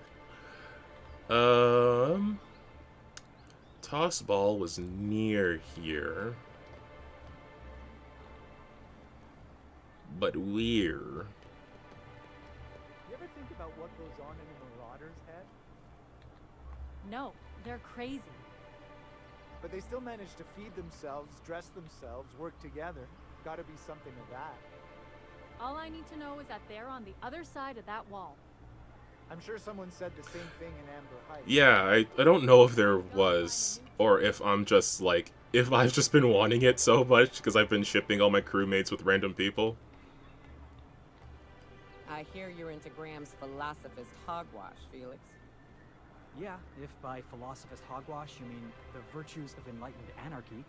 Tossball was near here. But where? You ever think about what goes on in a marauder's head? No, they're crazy. But they still manage to feed themselves, dress themselves, work together. Gotta be something of that. All I need to know is that they're on the other side of that wall. I'm sure someone said the same thing in Amber Heights. Yeah, I don't know if there was, or if I'm just like, if I've just been wanting it so much because I've been shipping all my crewmates with random people. I hear you're into Graham's philosopher's hogwash, Felix. Yeah, if by philosophist hogwash you mean the virtues of enlightened anarchy.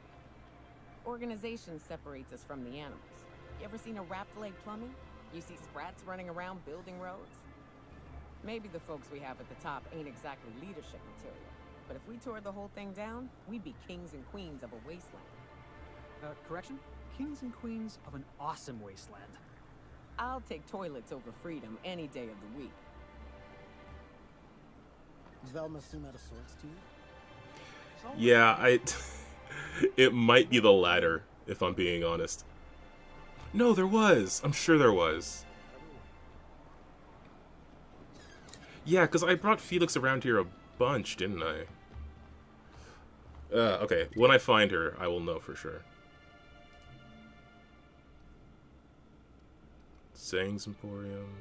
Organization separates us from the animals. You ever seen a wrapped leg plumbing? You see sprats running around building roads? Maybe the folks we have at the top ain't exactly leadership material, but if we tore the whole thing down, we'd be kings and queens of a wasteland. Correction? Kings and queens of an awesome wasteland. I'll take toilets over freedom any day of the week. Does Velma seem out of sorts to you? Yeah, it might be the latter, if I'm being honest. No, there was. I'm sure there was. Yeah, because I brought Felix around here a bunch, didn't I? Okay, when I find her, I will know for sure. Zhang's Emporium,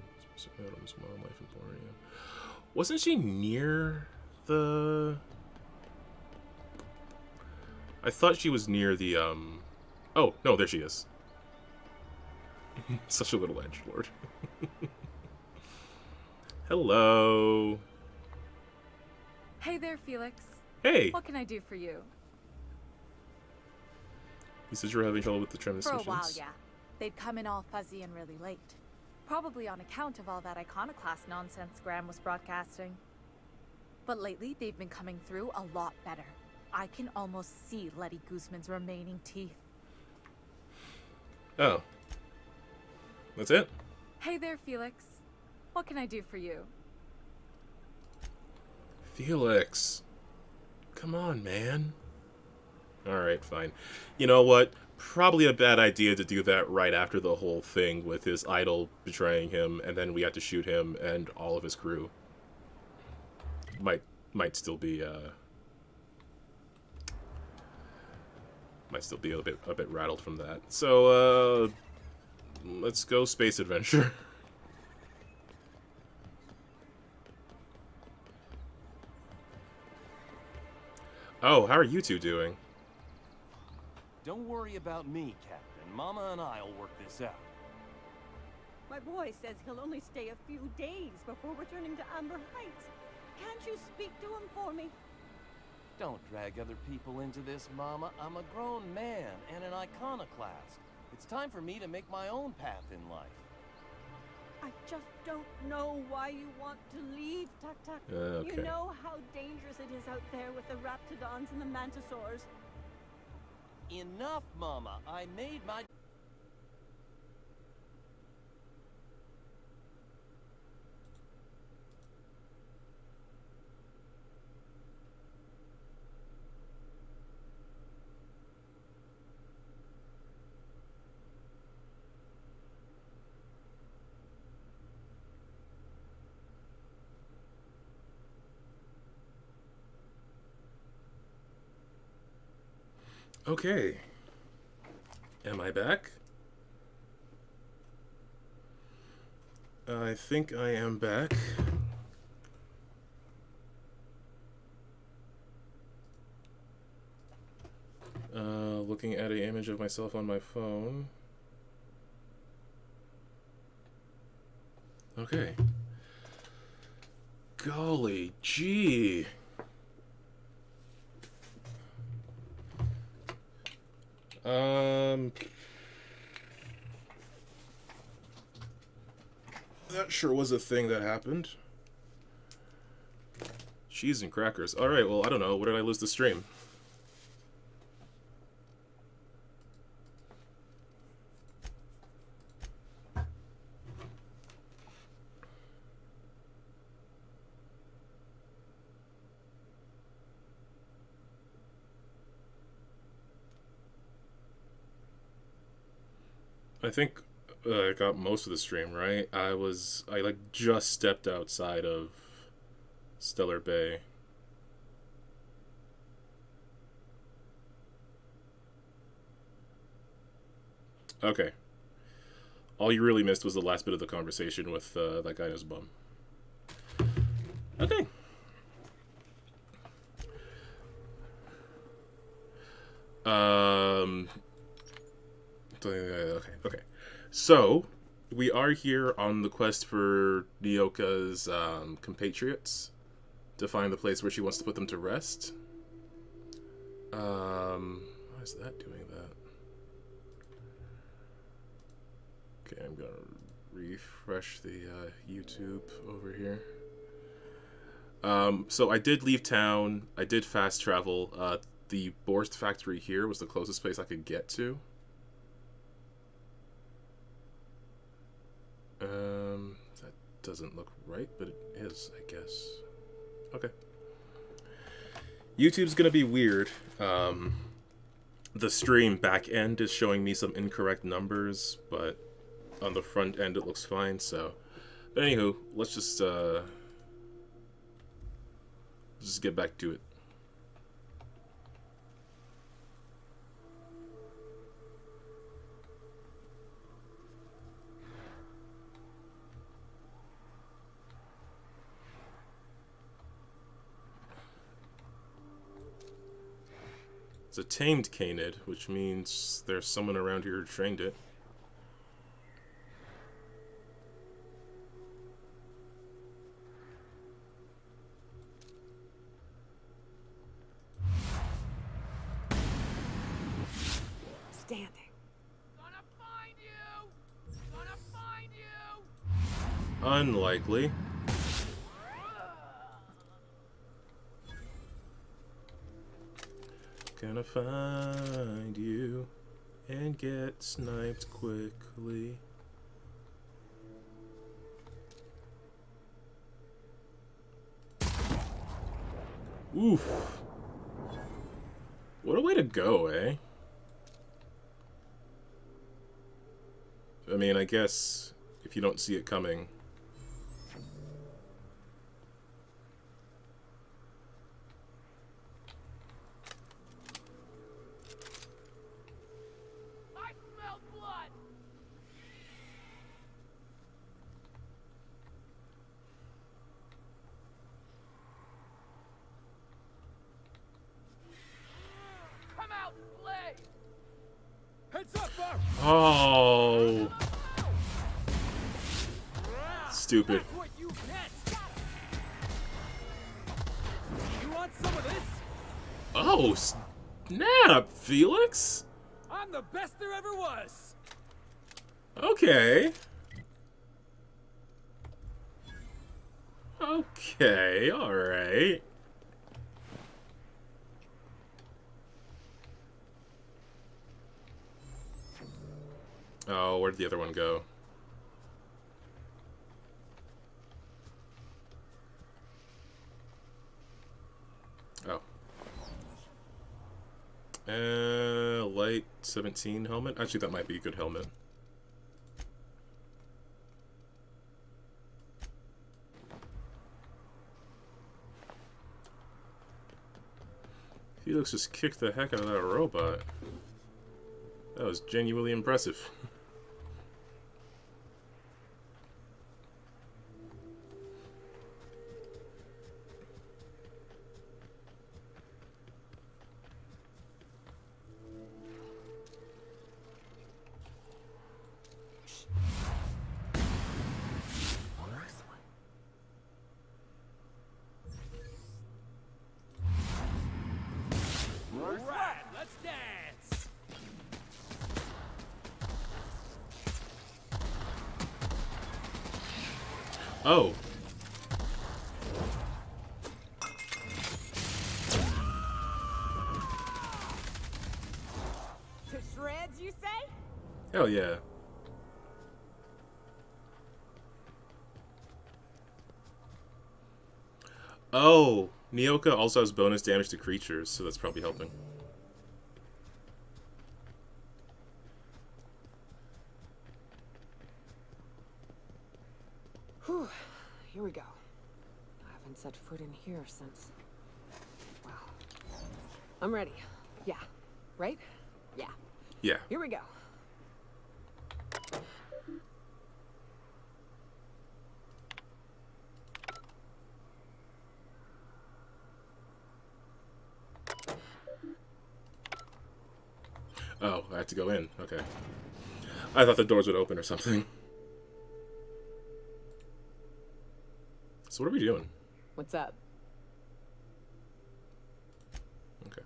Adams Wildlife Emporium. Wasn't she near the... I thought she was near the, Oh, no, there she is. Such a little edgelord. Hello. Hey there, Felix. Hey. What can I do for you? You said you were having trouble with the transmissions. For a while, yeah. They'd come in all fuzzy and really late. Probably on account of all that iconoclast nonsense Graham was broadcasting. But lately, they've been coming through a lot better. I can almost see Letty Guzman's remaining teeth. Oh. That's it? Hey there, Felix. What can I do for you? Felix. Come on, man. Alright, fine. You know what? Probably a bad idea to do that right after the whole thing with his idol betraying him, and then we had to shoot him and all of his crew. Might still be a bit rattled from that. So let's go space adventure. Oh, how are you two doing? Don't worry about me, Captain. Mama and I'll work this out. My boy says he'll only stay a few days before returning to Amber Heights. Can't you speak to him for me? Don't drag other people into this, Mama. I'm a grown man and an iconoclast. It's time for me to make my own path in life. I just don't know why you want to leave, Tak-Tak. Okay. You know how dangerous it is out there with the Raptidons and the Mantisaurs. Enough, Mama. I made my... Okay. Am I back? I think I am back. Looking at an image of myself on my phone. Okay. Golly gee. That sure was a thing that happened. Cheese and crackers. Alright, well, I don't know. Where did I lose the stream? I think I got most of the stream, right? I like just stepped outside of Stellar Bay. Okay. All you really missed was the last bit of the conversation with that guy and his bum. Okay. Okay. So, we are here on the quest for Nyoka's compatriots to find the place where she wants to put them to rest. Why is that doing that? Okay, I'm gonna refresh the YouTube over here. So I did leave town. I did fast travel. The Borst factory here was the closest place I could get to. That doesn't look right, but it is, I guess. Okay. YouTube's gonna be weird. The stream back end is showing me some incorrect numbers, but on the front end it looks fine, so... But anywho, let's just get back to it. It's a tamed canid, which means there's someone around here who trained it. Standing. Unlikely. Gonna find you and get sniped quickly. Oof. What a way to go, eh? I mean, I guess if you don't see it coming. I smell blood! Come out and play! Heads up, Barb! Oh. Stupid. That's what you get! You want some of this? Oh, snap, Felix. I'm the best there ever was! Okay. Okay, alright. Oh, where'd the other one go? Oh. Light 17 helmet? Actually, that might be a good helmet. Felix just kicked the heck out of that robot. That was genuinely impressive. Alright, let's dance! Oh. To shreds, you say? Hell yeah. Oh, Nyoka also has bonus damage to creatures, so that's probably helping. Whew. Here we go. I haven't set foot in here since... Wow. I'm ready. Yeah. Right? Yeah. Yeah. Here we go. Oh, I have to go in. Okay. I thought the doors would open or something. So what are we doing? What's up? Okay.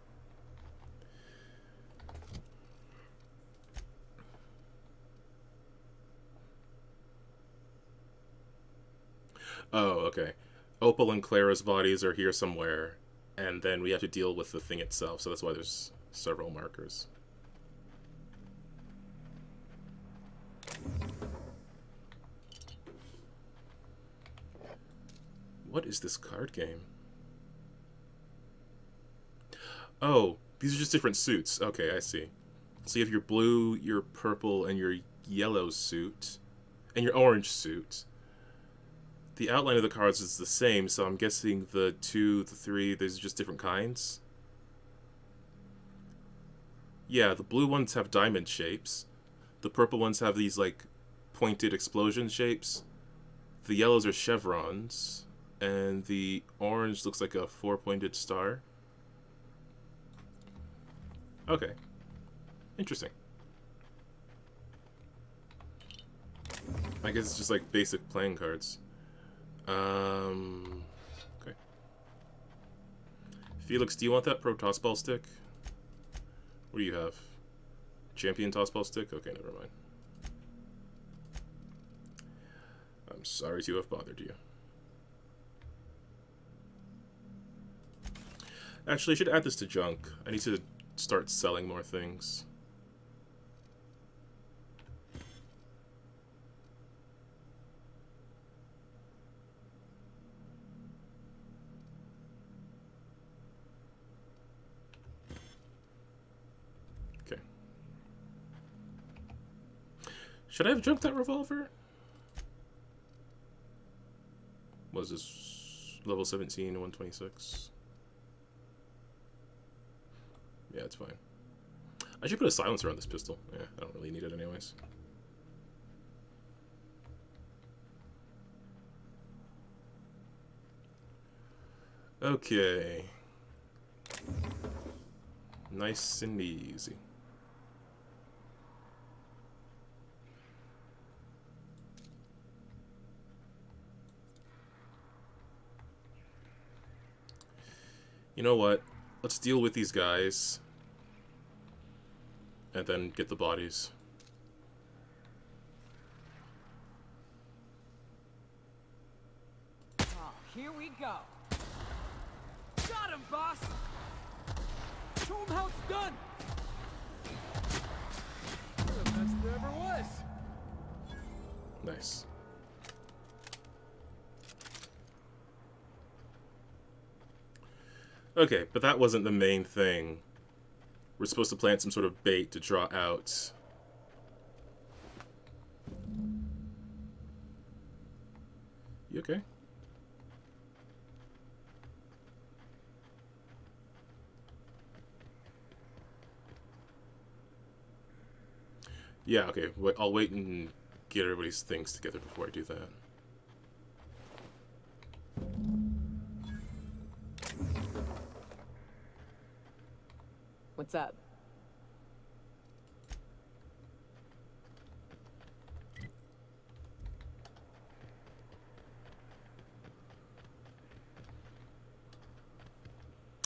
Oh, okay. Opal and Clara's bodies are here somewhere, and then we have to deal with the thing itself, so that's why there's several markers. What is this card game? Oh, these are just different suits. Okay, I see. So you have your blue, your purple, and your yellow suit, and your orange suit. The outline of the cards is the same, so I'm guessing the 2, the 3, there's just different kinds. Yeah, the blue ones have diamond shapes. The purple ones have these, like, pointed explosion shapes. The yellows are chevrons. And the orange looks like a 4-pointed star. Okay. Interesting. I guess it's just like basic playing cards. Okay. Felix, do you want that pro tossball stick? What do you have? Champion tossball stick? Okay, never mind. I'm sorry to have bothered you. Actually, I should add this to junk. I need to start selling more things. Okay. Should I have junked that revolver? Was this level 17, 126? Yeah, it's fine. I should put a silencer on this pistol. Yeah, I don't really need it anyways. Okay. Nice and easy. You know what? Let's deal with these guys. And then get the bodies. Oh, here we go. Got him, boss! Show him how it's done! You're the best there ever was! Nice. Okay, but that wasn't the main thing. We're supposed to plant some sort of bait to draw out. You okay? Yeah, okay. Wait, I'll wait and get everybody's things together before I do that. What's up?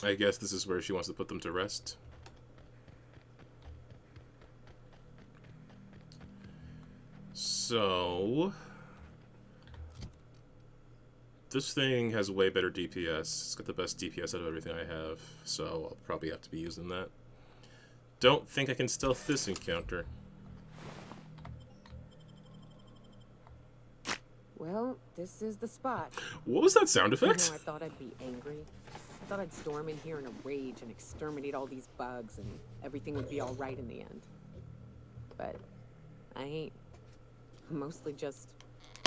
I guess this is where she wants to put them to rest. So... this thing has way better DPS. It's got the best DPS out of everything I have, so I'll probably have to be using that. Don't think I can stealth this encounter. Well, this is the spot. What was that sound effect? You know, I thought I'd be angry. I thought I'd storm in here in a rage and exterminate all these bugs and everything would be all right in the end. But I ain't. Mostly just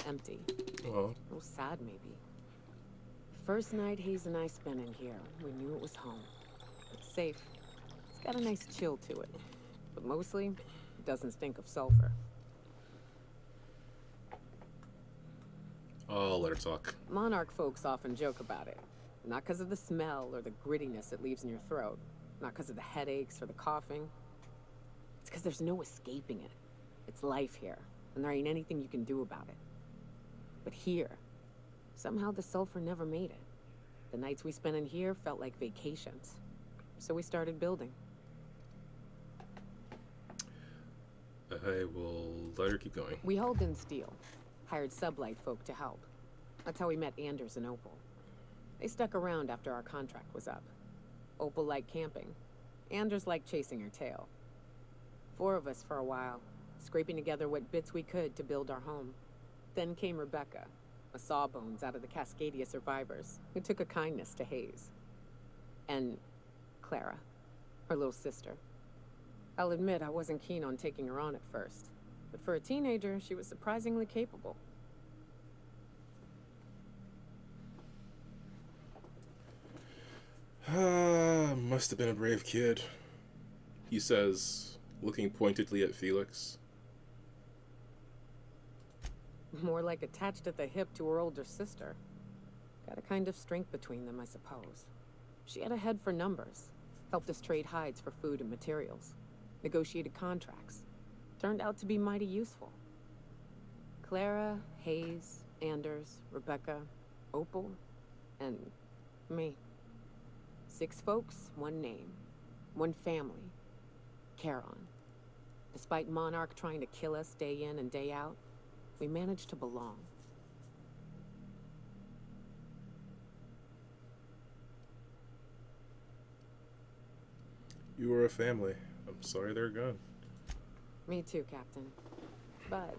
empty. Oh. A little sad, maybe. First night Hayes and I spent in here, we knew it was home. It's safe. It's got a nice chill to it. But mostly, it doesn't stink of sulfur. Oh, let her talk. Monarch folks often joke about it. Not because of the smell or the grittiness it leaves in your throat. Not because of the headaches or the coughing. It's because there's no escaping it. It's life here, and there ain't anything you can do about it. But here, somehow the sulfur never made it. The nights we spent in here felt like vacations. So we started building. I will let her keep going. We hauled in steel. Hired sublight folk to help. That's how we met Anders and Opal. They stuck around after our contract was up. Opal liked camping. Anders liked chasing her tail. 4 of us for a while, scraping together what bits we could to build our home. Then came Rebecca, a sawbones out of the Cascadia survivors, who took a kindness to Hayes. And Clara, her little sister. I'll admit I wasn't keen on taking her on at first, but for a teenager, she was surprisingly capable. Must have been a brave kid, he says, looking pointedly at Felix. More like attached at the hip to her older sister. Got a kind of strength between them, I suppose. She had a head for numbers. Helped us trade hides for food and materials. Negotiated contracts. Turned out to be mighty useful. Clara, Hayes, Anders, Rebecca, Opal, and me. 6 folks, 1 name. 1 family. Charon. Despite Monarch trying to kill us day in and day out, we managed to belong. You were a family. I'm sorry they're gone. Me too, Captain. But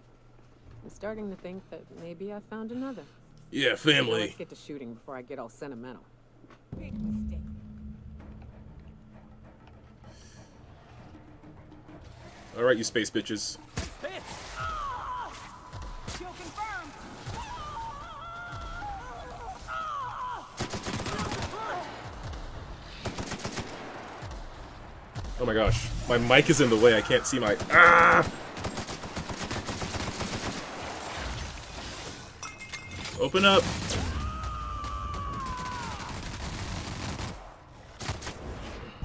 I'm starting to think that maybe I found another. Yeah, Now family. let's get to shooting before I get all sentimental. Big mistake. All right, you space bitches. Kill confirmed. Oh my gosh, my mic is in the way. I can't see my. Ah! Open up.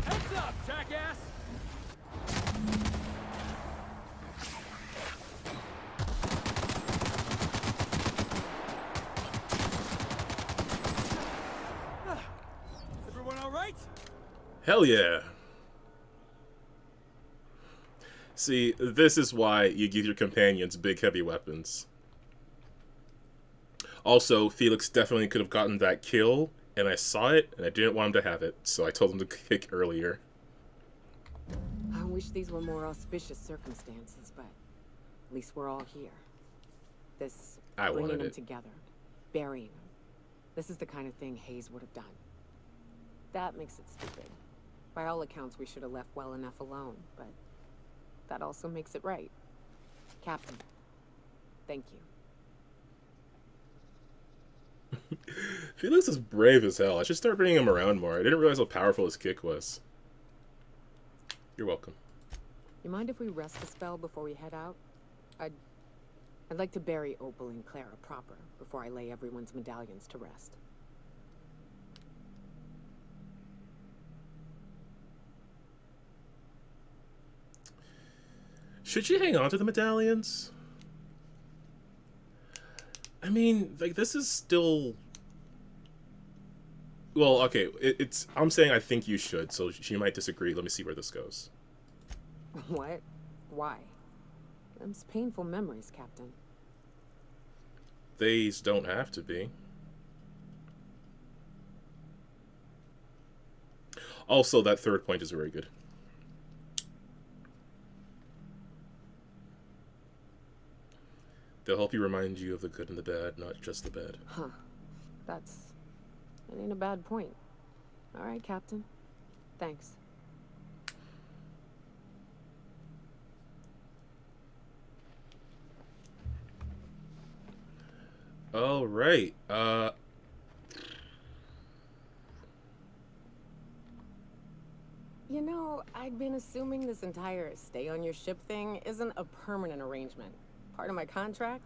Heads up, jackass! Everyone all right? Hell yeah. See, this is why you give your companions big heavy weapons. Also, Felix definitely could have gotten that kill, and I saw it, and I didn't want him to have it, so I told him to kick earlier. I wish these were more auspicious circumstances, but at least we're all here. This I bringing wanted them it. together, burying them. This is the kind of thing Hayes would have done. That makes it stupid. By all accounts, we should have left well enough alone, but that also makes it right. Captain, thank you. Felix is brave as hell. I should start bringing him around more. I didn't realize how powerful his kick was. You're welcome. You mind if we rest a spell before we head out? I'd like to bury Opal and Clara proper before I lay everyone's medallions to rest. Should she hang on to the medallions? I mean, like, this is still... Well, okay, it's... I'm saying I think you should, so she might disagree. Let me see where this goes. What? Why? Them's painful memories, Captain. These don't have to be. Also, that third point is very good. They'll help you remind you of the good and the bad, not just the bad. Huh. That ain't a bad point. All right, Captain. Thanks. All right. You know, I'd been assuming this entire stay on your ship thing isn't a permanent arrangement. Part of my contract?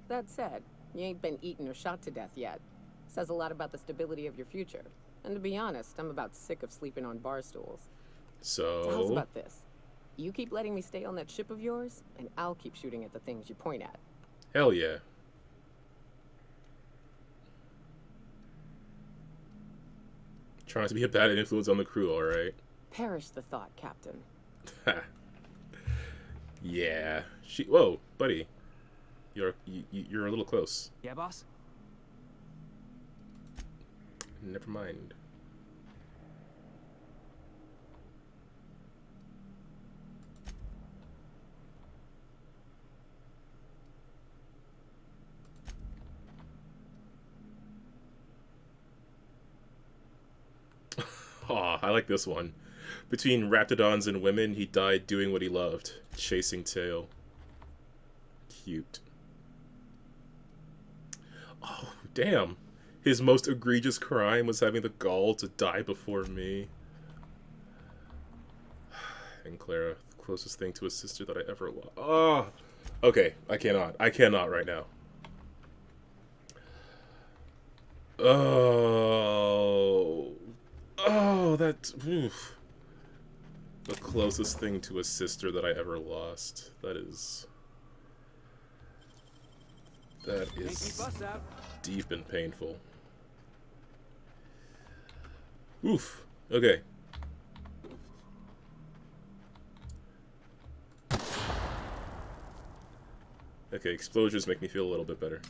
That said, you ain't been eaten or shot to death yet. Says a lot about the stability of your future. And to be honest, I'm about sick of sleeping on bar stools. So how's So, about this? You keep letting me stay on that ship of yours, and I'll keep shooting at the things you point at. hell yeah. Trying to be a bad influence on the crew, all right. Perish the thought, Captain. Yeah. Whoa, buddy. You're a little close. Yeah, boss? Never mind. Aw, I like this one. Between raptidons and women, he died doing what he loved, chasing tail. Cute. Oh, damn. His most egregious crime was having the gall to die before me. And Clara, the closest thing to a sister that I ever lost. Oh, okay. I cannot. I cannot right now. Oh, that. Oof. The closest thing to a sister that I ever lost. That is deep and painful. Oof. Okay. Okay, explosions make me feel a little bit better.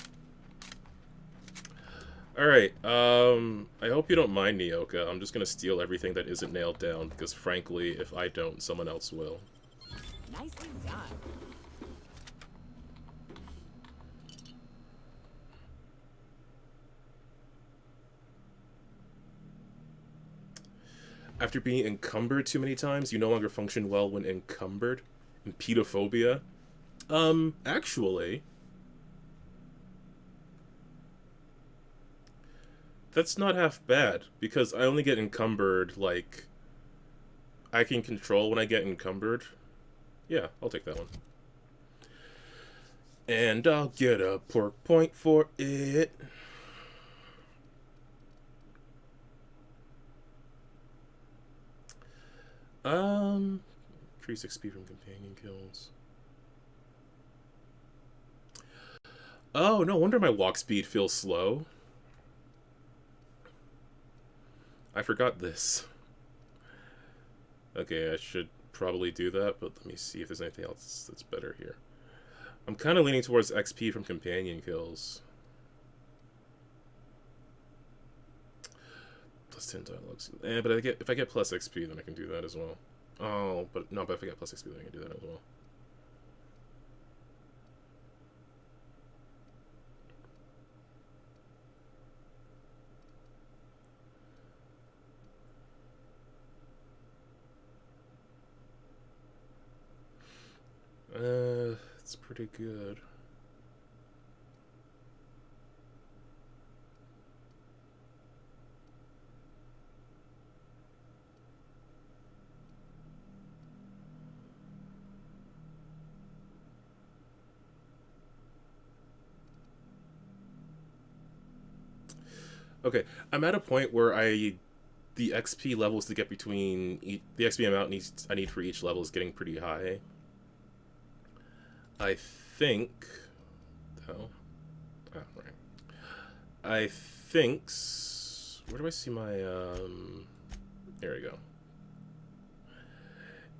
Alright, I hope you don't mind, Nyoka. I'm just gonna steal everything that isn't nailed down, because frankly, if I don't, someone else will. Nicely done. After being encumbered too many times, you no longer function well when encumbered? Impedophobia? Actually... that's not half bad, because I only get encumbered, like... I can control when I get encumbered. Yeah, I'll take that one. And I'll get a pork point for it. Increase XP from companion kills. Oh, no wonder my walk speed feels slow. I forgot this. Okay, I should probably do that, but let me see if there's anything else that's better here. I'm kind of leaning towards XP from companion kills. Plus 10 dialogues. But if I get plus XP, then I can do that as well. Oh, but no, but if I get plus XP, then I can do that as well. It's pretty good. Okay, I'm at a point where the XP levels to get between the XP amount I need for each level is getting pretty high. I think... Oh. Ah, right. I think... Where do I see my, There we go.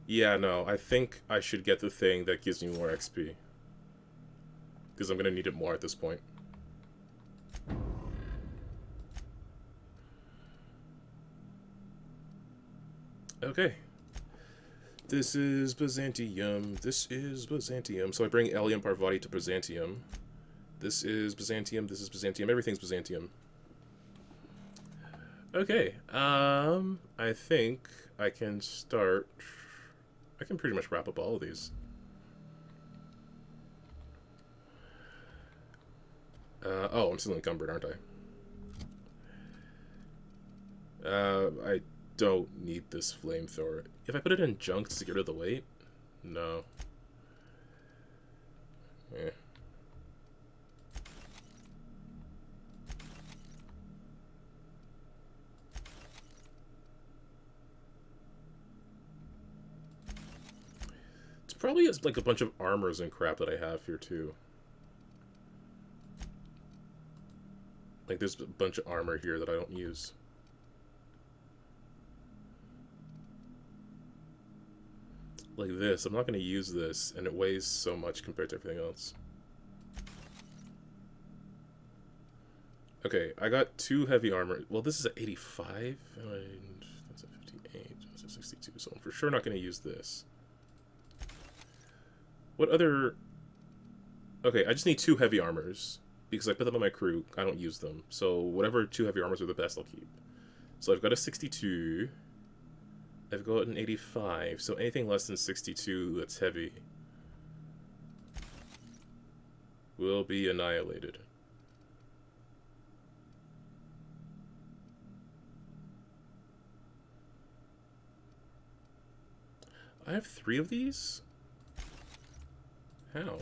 Yeah, no, I think I should get the thing that gives me more XP. Because I'm going to need it more at this point. Okay. This is Byzantium. This is Byzantium. So I bring Elian Parvati to Byzantium. This is Byzantium. This is Byzantium. Everything's Byzantium. Okay. I think I can start... I can pretty much wrap up all of these. Oh, I'm still encumbered, aren't I? I don't need this flamethrower. If I put it in junk to get rid of the weight? No. Eh. It's probably like a bunch of armors and crap that I have here too. Like there's a bunch of armor here that I don't use. Like this, I'm not going to use this, and it weighs so much compared to everything else. Okay, I got 2 heavy armor. Well, this is at 85, and that's at 58, that's at 62, so I'm for sure not going to use this. What other... Okay, I just need 2 heavy armors, because I put them on my crew, I don't use them. So whatever 2 heavy armors are the best, I'll keep. So I've got a 62... I've got an 85, so anything less than 62 that's heavy will be annihilated. I have 3 of these? How?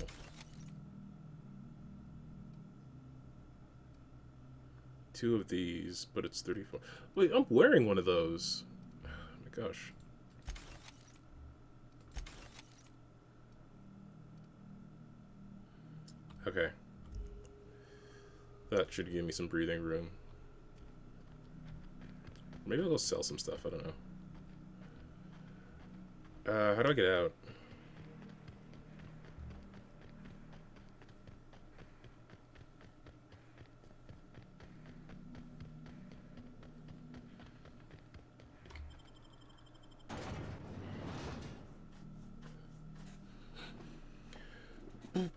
Two of these, but it's 34. Wait, I'm wearing one of those. Gosh. Okay. That should give me some breathing room. Maybe I'll go sell some stuff, I don't know. How do I get out? Is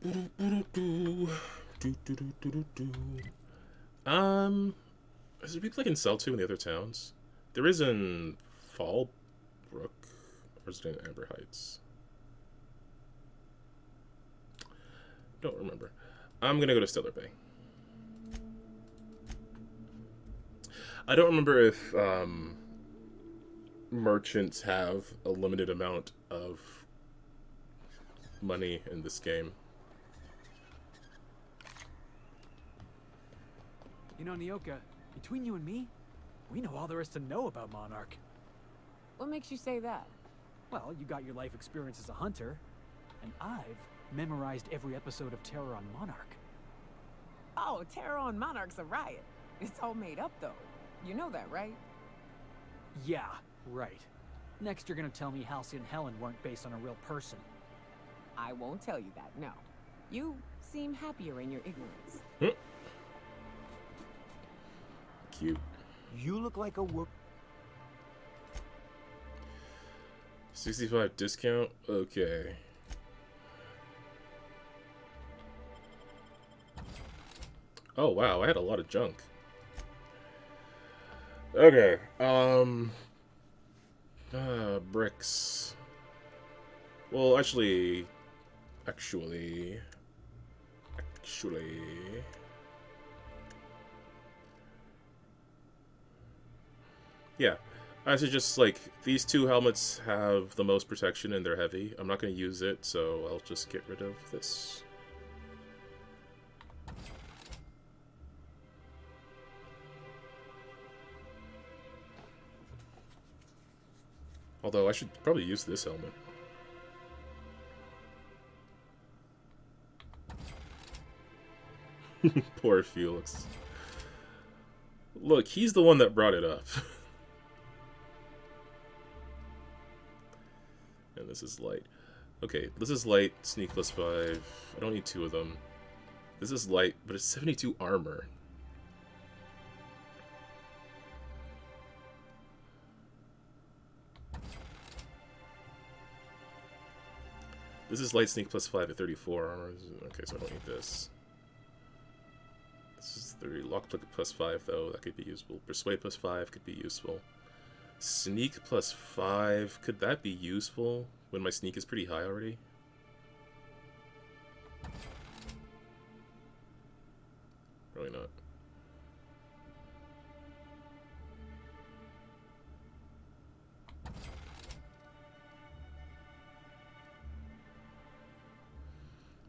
there people I can sell to in the other towns? There is in Fallbrook, or is it in Amber Heights? Don't remember. I'm gonna go to Stellar Bay. I don't remember if merchants have a limited amount of money in this game. You know, Nyoka, between you and me, we know all there is to know about Monarch. What makes you say that? Well, you got your life experience as a hunter, and I've memorized every episode of Terror on Monarch. Oh, Terror on Monarch's a riot. It's all made up, though. You know that, right? Yeah, right. Next you're gonna tell me Halsey and Helen weren't based on a real person. I won't tell you that, no. You seem happier in your ignorance. Cute. You look like a whoop. 65 discount? Okay. Oh wow, I had a lot of junk. Okay, bricks. Well, actually, yeah. I should just, like, these two helmets have the most protection and they're heavy. I'm not going to use it, so I'll just get rid of this. Although I should probably use this helmet. Poor Felix. Look, he's the one that brought it up. And this is light. Okay, this is light, sneak +5. I don't need 2 of them. This is light, but it's 72 armor. This is light, sneak +5 at 34 armor. Okay, so I don't need this. This is 30. Lock pick +5 though, that could be useful. Persuade +5 could be useful. Sneak +5, could that be useful when my sneak is pretty high already? Probably not.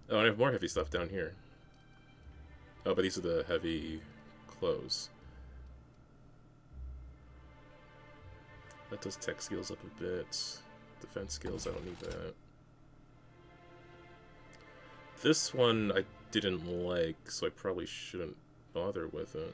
Oh, I have more heavy stuff down here. Oh, but these are the heavy clothes. That does tech skills up a bit. Defense skills, I don't need that. This one I didn't like, so I probably shouldn't bother with it.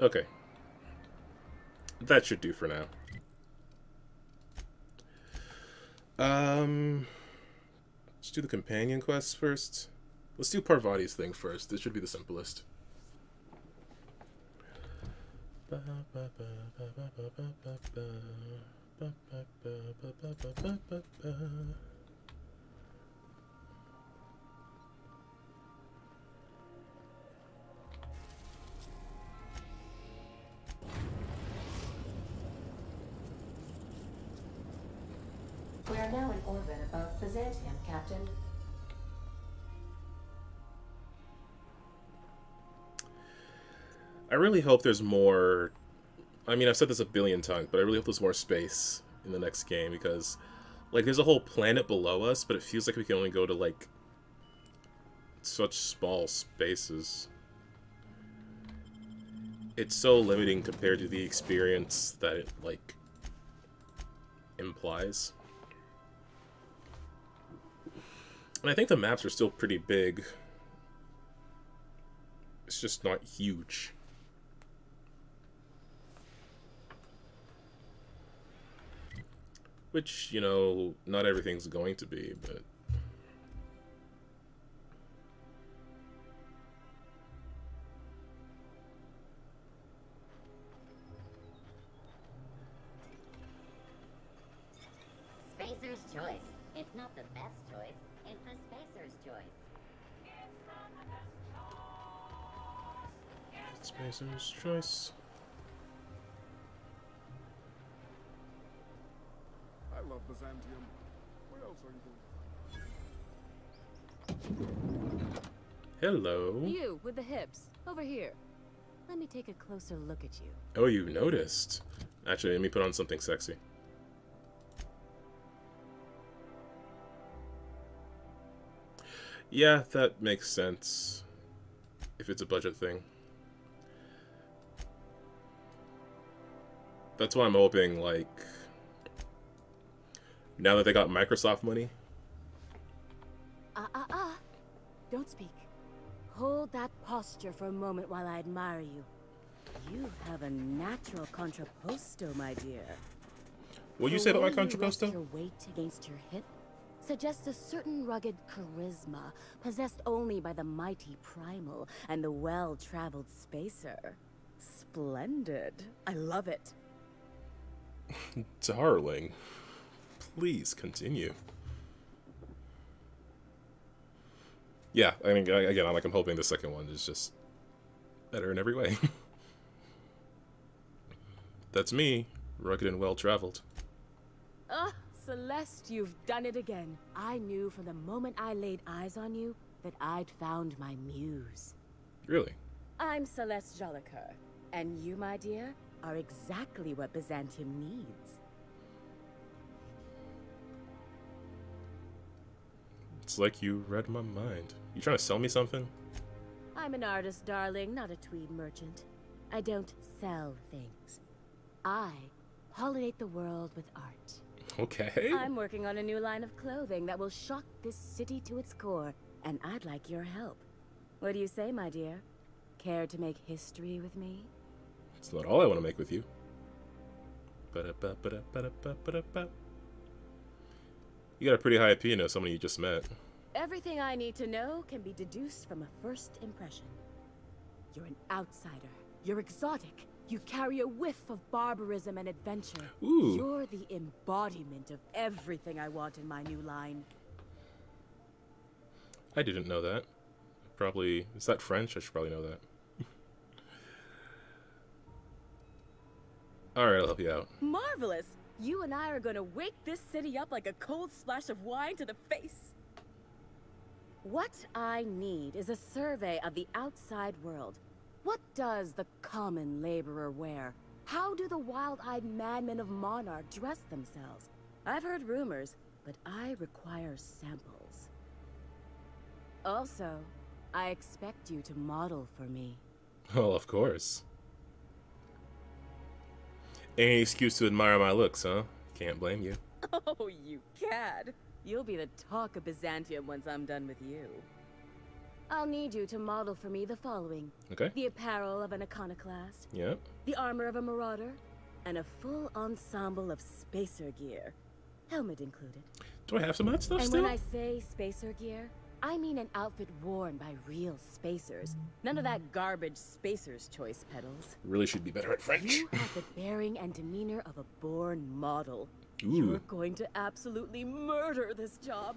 Okay. That should do for now. Let's do the companion quests first. Let's do Parvati's thing first. This should be the simplest. We are now in orbit above Byzantium, Captain. I really hope there's more... I mean, I've said this a billion times, but I really hope there's more space in the next game, because, like, there's a whole planet below us, but it feels like we can only go to, like, such small spaces. It's so limiting compared to the experience that it, like, implies. And I think the maps are still pretty big. It's just not huge. Which, you know, not everything's going to be, but... Spacer's choice. It's not the best choice, it's the Spacer's choice. Spacer's choice. I love Byzantium. Where else are you going? Hello. You, with the hips. Over here. Let me take a closer look at you. Oh, you noticed. Actually, let me put on something sexy. Yeah, that makes sense. If it's a budget thing. That's why I'm hoping, like... Now that they got Microsoft money. Don't speak. Hold that posture for a moment while I admire you. You have a natural contrapposto, my dear. What do you say about my The way you rest contrapposto? your weight against your hip suggests a certain rugged charisma possessed only by the mighty primal and the well-traveled spacer. Splendid. I love it. Darling. Please continue. Yeah, I mean, again, I'm hoping the second one is just better in every way. That's me, rugged and well-traveled. Ah, Celeste, you've done it again. I knew from the moment I laid eyes on you that I'd found my muse. Really? I'm Celeste Jolicoeur, and you, my dear, are exactly what Byzantium needs. It's like you read my mind. You trying to sell me something? I'm an artist, darling, not a tweed merchant. I don't sell things. I pollinate the world with art. Okay. I'm working on a new line of clothing that will shock this city to its core, and I'd like your help. What do you say, my dear? Care to make history with me? It's not all I want to make with you. Ba-da-ba-ba-da-ba-da-ba-ba-da-ba. You got a pretty high opinion of someone you just met. Everything I need to know can be deduced from a first impression. You're an outsider. You're exotic. You carry a whiff of barbarism and adventure. Ooh. You're the embodiment of everything I want in my new line. I didn't know that. Probably... Is that French? I should probably know that. Alright, I'll help you out. Marvelous! You and I are gonna wake this city up like a cold splash of wine to the face. What I need is a survey of the outside world. What does the common laborer wear? How do the wild-eyed madmen of Monarch dress themselves? I've heard rumors, but I require samples. Also, I expect you to model for me. Well, of course. Any excuse to admire my looks, huh? Can't blame you. Oh, you cad. You'll be the talk of Byzantium once I'm done with you. I'll need you to model for me the following. Okay. The apparel of an iconoclast. Yep. The armor of a marauder. And a full ensemble of spacer gear. Helmet included. Do I have some of that stuff And still? when I say spacer gear, I mean an outfit worn by real spacers. None of that garbage spacer's choice pedals. Really should be better at French. You have the bearing and demeanor of a born model. Ooh. You're going to absolutely murder this job.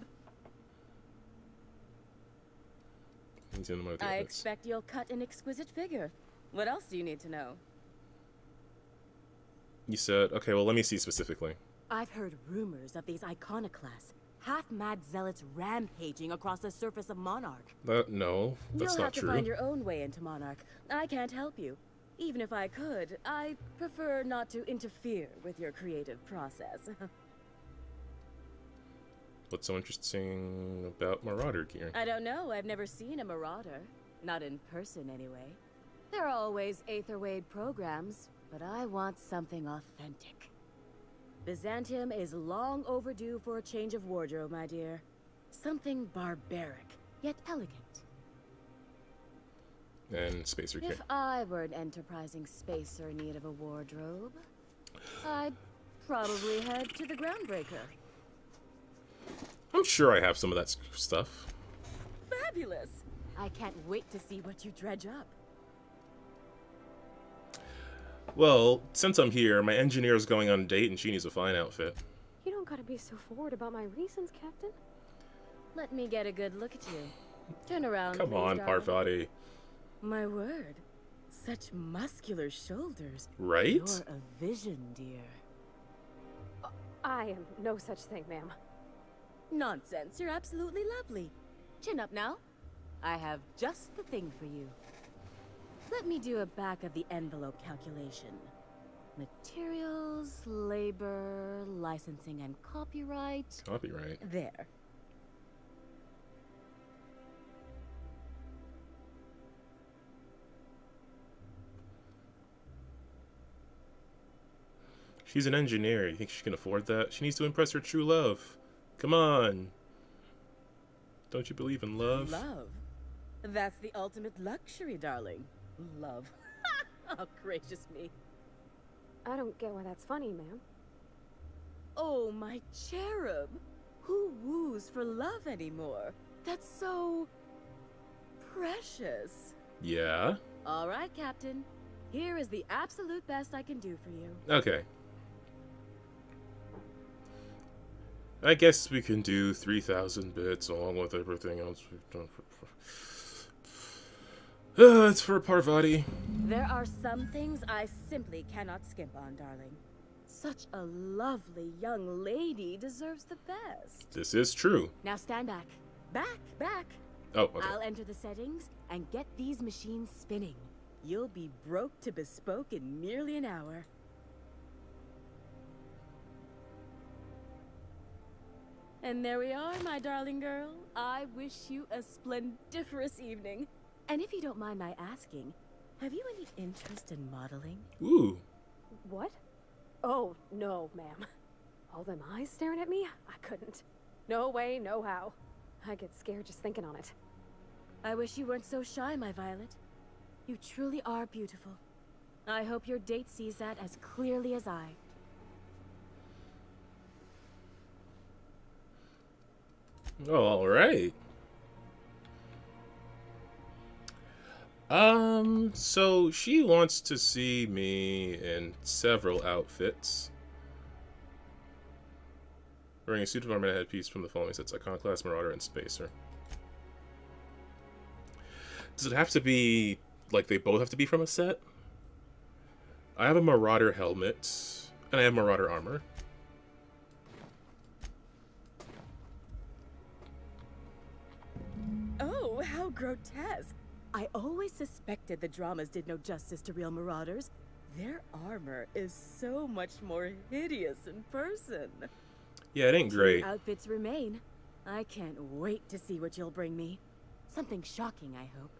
He's in the I expect you'll cut an exquisite figure. What else do you need to know? You said, okay, well, let me see specifically. I've heard rumors of these iconoclasts, half-mad zealots rampaging across the surface of Monarch. No, that's You'll not have to true. find your own way into Monarch. I can't help you. Even if I could, I prefer not to interfere with your creative process. What's so interesting about Marauder gear? I don't know. I've never seen a marauder. Not in person, anyway. There are always Aetherwade programs, but I want something authentic. Byzantium is long overdue for a change of wardrobe, my dear. Something barbaric, yet elegant. And spacer gear. If I were an enterprising spacer in need of a wardrobe, I'd probably head to the Groundbreaker. I'm sure I have some of that stuff. Fabulous! I can't wait to see what you dredge up. Well, since I'm here, my engineer's going on a date and she needs a fine outfit. You don't gotta be so forward about my reasons, Captain. Let me get a good look at you. Turn around, Come please, on, darling. Parvati. My word. Such muscular shoulders. Right? You're a vision, dear. I am no such thing, ma'am. Nonsense. You're absolutely lovely. Chin up now. I have just the thing for you. Let me do a back-of-the-envelope calculation. Materials, labor, licensing and copyright. Copyright. There. She's an engineer. You think she can afford that? She needs to impress her true love. Come on. Don't you believe in love? Love? That's the ultimate luxury, darling. Love. Oh, gracious me. I don't get why that's funny, ma'am. Oh, my cherub. Who woos for love anymore? That's so... precious. Yeah? All right, Captain. Here is the absolute best I can do for you. Okay. I guess we can do 3,000 bits along with everything else we've done for... it's for Parvati. There are some things I simply cannot skimp on, darling. Such a lovely young lady deserves the best. This is true. Now stand back. Back. Oh, okay. I'll enter the settings and get these machines spinning. You'll be broke to bespoke in merely an hour. And there we are, my darling girl. I wish you a splendiferous evening. And if you don't mind my asking, have you any interest in modeling? Ooh. What? Oh, no, ma'am. All them eyes staring at me? I couldn't. No way, no how. I get scared just thinking on it. I wish you weren't so shy, my Violet. You truly are beautiful. I hope your date sees that as clearly as I. Oh, all right. So she wants to see me in several outfits. Wearing a suit of armor and a headpiece from the following sets: Iconoclast, Marauder, and Spacer. Does it have to be, like, they both have to be from a set? I have a Marauder helmet, and I have Marauder armor. Oh, how grotesque. I always suspected the dramas did no justice to real marauders. Their armor is so much more hideous in person. Yeah, it ain't great. Outfits remain. I can't wait to see what you'll bring me. Something shocking, I hope.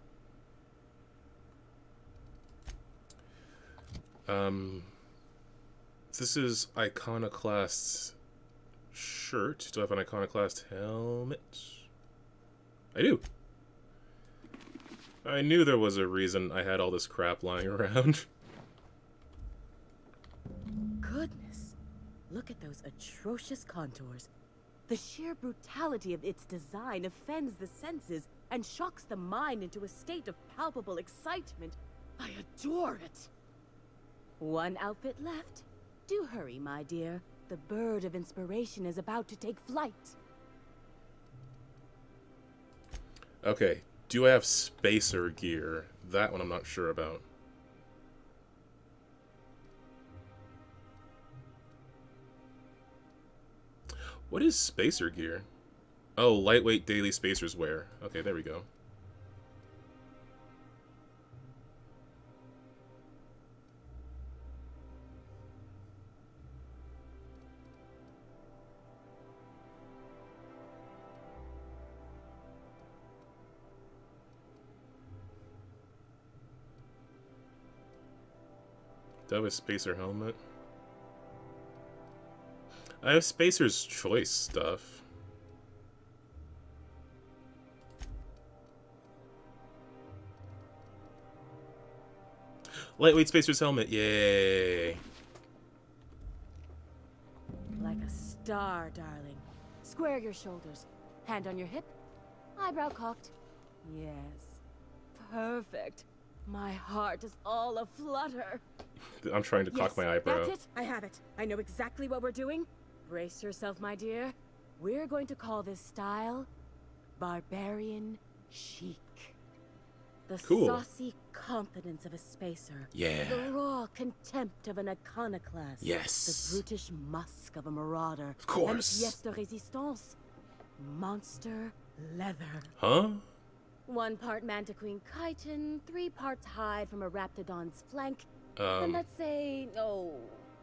This is Iconoclast's shirt. Do I have an Iconoclast helmet? I do. I knew there was a reason I had all this crap lying around. Goodness. Look at those atrocious contours. The sheer brutality of its design offends the senses and shocks the mind into a state of palpable excitement. I adore it. One outfit left. Do hurry, my dear. The bird of inspiration is about to take flight. Okay, do I have Spacer gear? That one I'm not sure about. What is Spacer gear? Oh, lightweight daily Spacers wear. Okay, there we go. Do I have a Spacer helmet? I have Spacer's Choice stuff. Lightweight Spacer's helmet, yay! star, darling. Square your shoulders. Hand on your hip. Eyebrow cocked. Yes. Perfect. My heart is all aflutter. I'm trying to cock my eyebrow. That's it. I have it. I know exactly what we're doing. Brace yourself, my dear. We're going to call this style Barbarian Chic. The Cool. saucy confidence of a spacer. Yeah. The raw contempt of an iconoclast. Yes. The brutish musk of a marauder. Of course. And pièce de résistance. Monster leather. Huh? 1 part Mantiqueen chitin, 3 parts hide from a raptidon's flank, and let's say,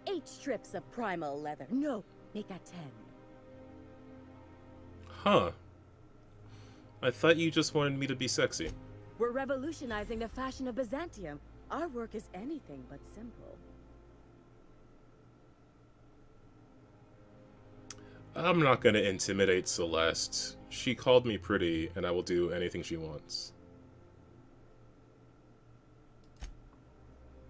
8 strips of primal leather. No, make that 10. Huh. I thought you just wanted me to be sexy. We're revolutionizing the fashion of Byzantium. Our work is anything but simple. I'm not gonna intimidate Celeste. She called me pretty, and I will do anything she wants.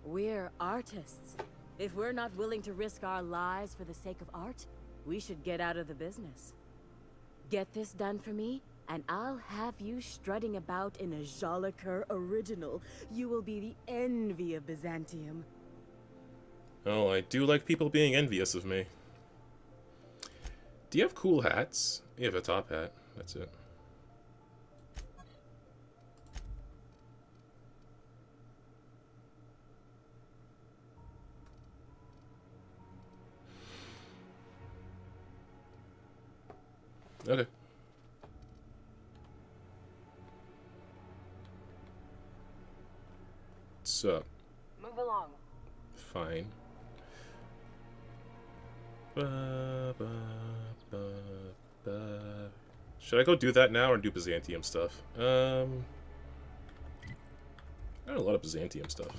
We're artists. If we're not willing to risk our lives for the sake of art, we should get out of the business. Get this done for me, and I'll have you strutting about in a Jolicoeur original. You will be the envy of Byzantium. Oh, I do like people being envious of me. Do you have cool hats? You have a top hat. That's it. Okay. What's up? Move along. Fine. Ba, ba, ba, ba. Should I go do that now or do Byzantium stuff? I got a lot of Byzantium stuff.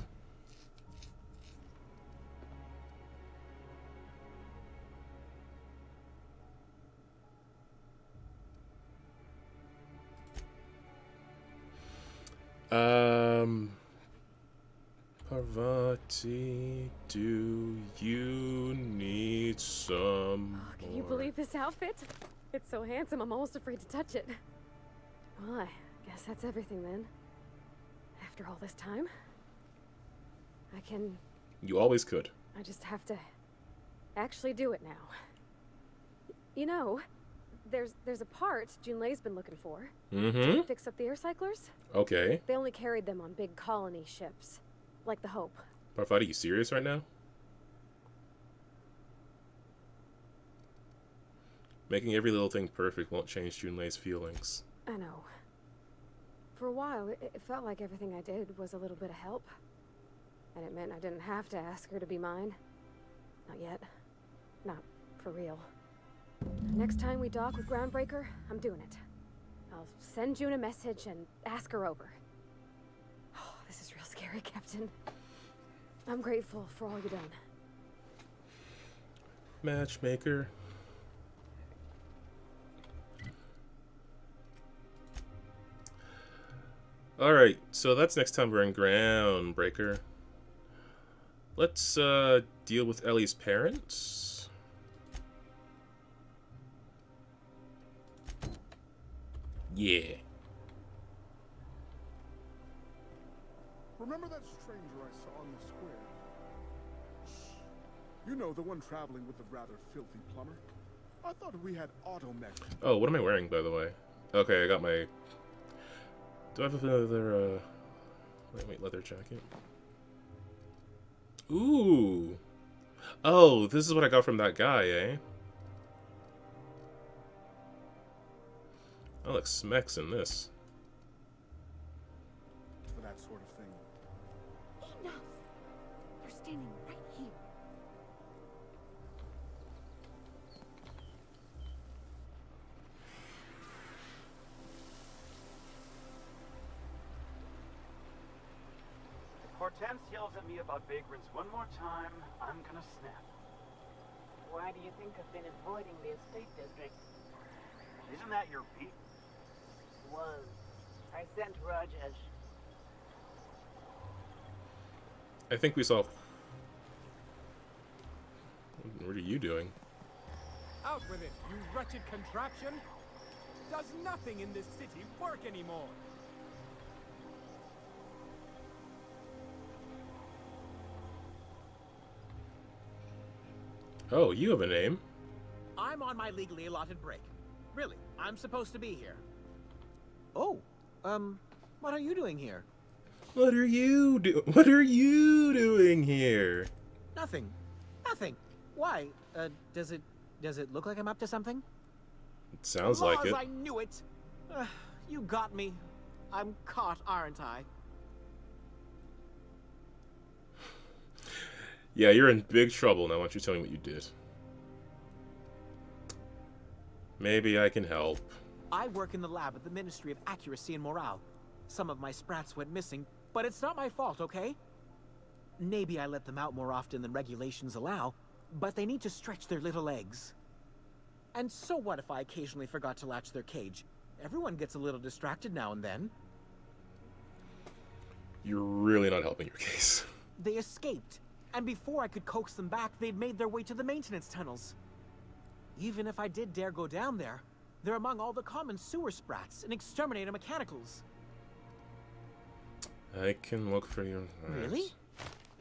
Parvati, do you need some Can you more? believe this outfit? It's so handsome, I'm almost afraid to touch it. Well, I guess that's everything then. After all this time, I can... You always could. I just have to actually do it now. You know, there's a part Junlei's been looking for. Mm-hmm. To fix up the air cyclers. Okay. They only carried them on big colony ships, like the Hope. Parvati, you serious right now? Making every little thing perfect won't change Junlei's feelings. I know. For a while, it felt like everything I did was a little bit of help. And it meant I didn't have to ask her to be mine. Not yet. Not for real. Next time we dock with Groundbreaker, I'm doing it. I'll send June a message and ask her over. Oh, this is real scary, Captain. I'm grateful for all you've done. Matchmaker. Alright, so that's next time we're in Groundbreaker. Let's deal with Ellie's parents. Yeah. Remember that stranger I saw in the square? Shh. You know, the one traveling with the rather filthy plumber? I thought we had automech. Oh, what am I wearing, by the way? Okay, I got my... Do I have another, wait, leather jacket? Ooh! Oh, this is what I got from that guy, eh? I look smecks in this. For that sort of thing. Enough! You're standing right here. If Hortense yells at me about vagrants one more time, I'm gonna snap. Why do you think I've been avoiding the estate district? Isn't that your beat? Was. I sent Rajesh. I think we saw... What are you doing? Out with it, you wretched contraption! Does nothing in this city work anymore? Oh, you have a name. I'm on my legally allotted break. Really, I'm supposed to be here. Oh, what are you doing here? What are you doing here? Nothing. Nothing. Why? Does it look like I'm up to something? It sounds like it. Laws, I knew it. You got me. I'm caught, aren't I? Yeah, you're in big trouble now. Why don't you tell me what you did? Maybe I can help. I work in the lab at the Ministry of Accuracy and Morale. Some of my sprats went missing, but it's not my fault, okay? Maybe I let them out more often than regulations allow, but they need to stretch their little legs. And so what if I occasionally forgot to latch their cage? Everyone gets a little distracted now and then. You're really not helping your case. They escaped, and before I could coax them back, they'd made their way to the maintenance tunnels. Even if I did dare go down there, they're among all the common sewer sprats and exterminator mechanicals. I can look for you. Really?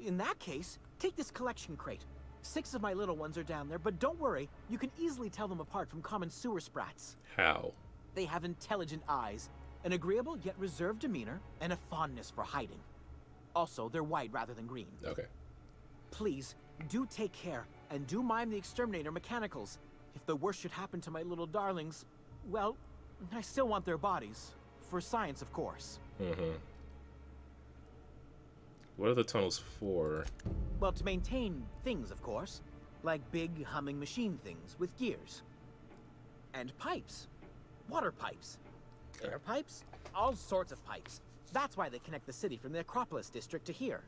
In that case, take this collection crate. 6 of my little ones are down there, but don't worry, you can easily tell them apart from common sewer sprats. How? They have intelligent eyes, an agreeable yet reserved demeanor, and a fondness for hiding. Also, they're white rather than green. Okay. Please, do take care, and do mind the exterminator mechanicals. If the worst should happen to my little darlings, well, I still want their bodies. For science, of course. Mm-hmm. What are the tunnels for? Well, to maintain things, of course. Like big, humming machine things with gears. And pipes. Water pipes. Air pipes. All sorts of pipes. That's why they connect the city from the Acropolis district to here.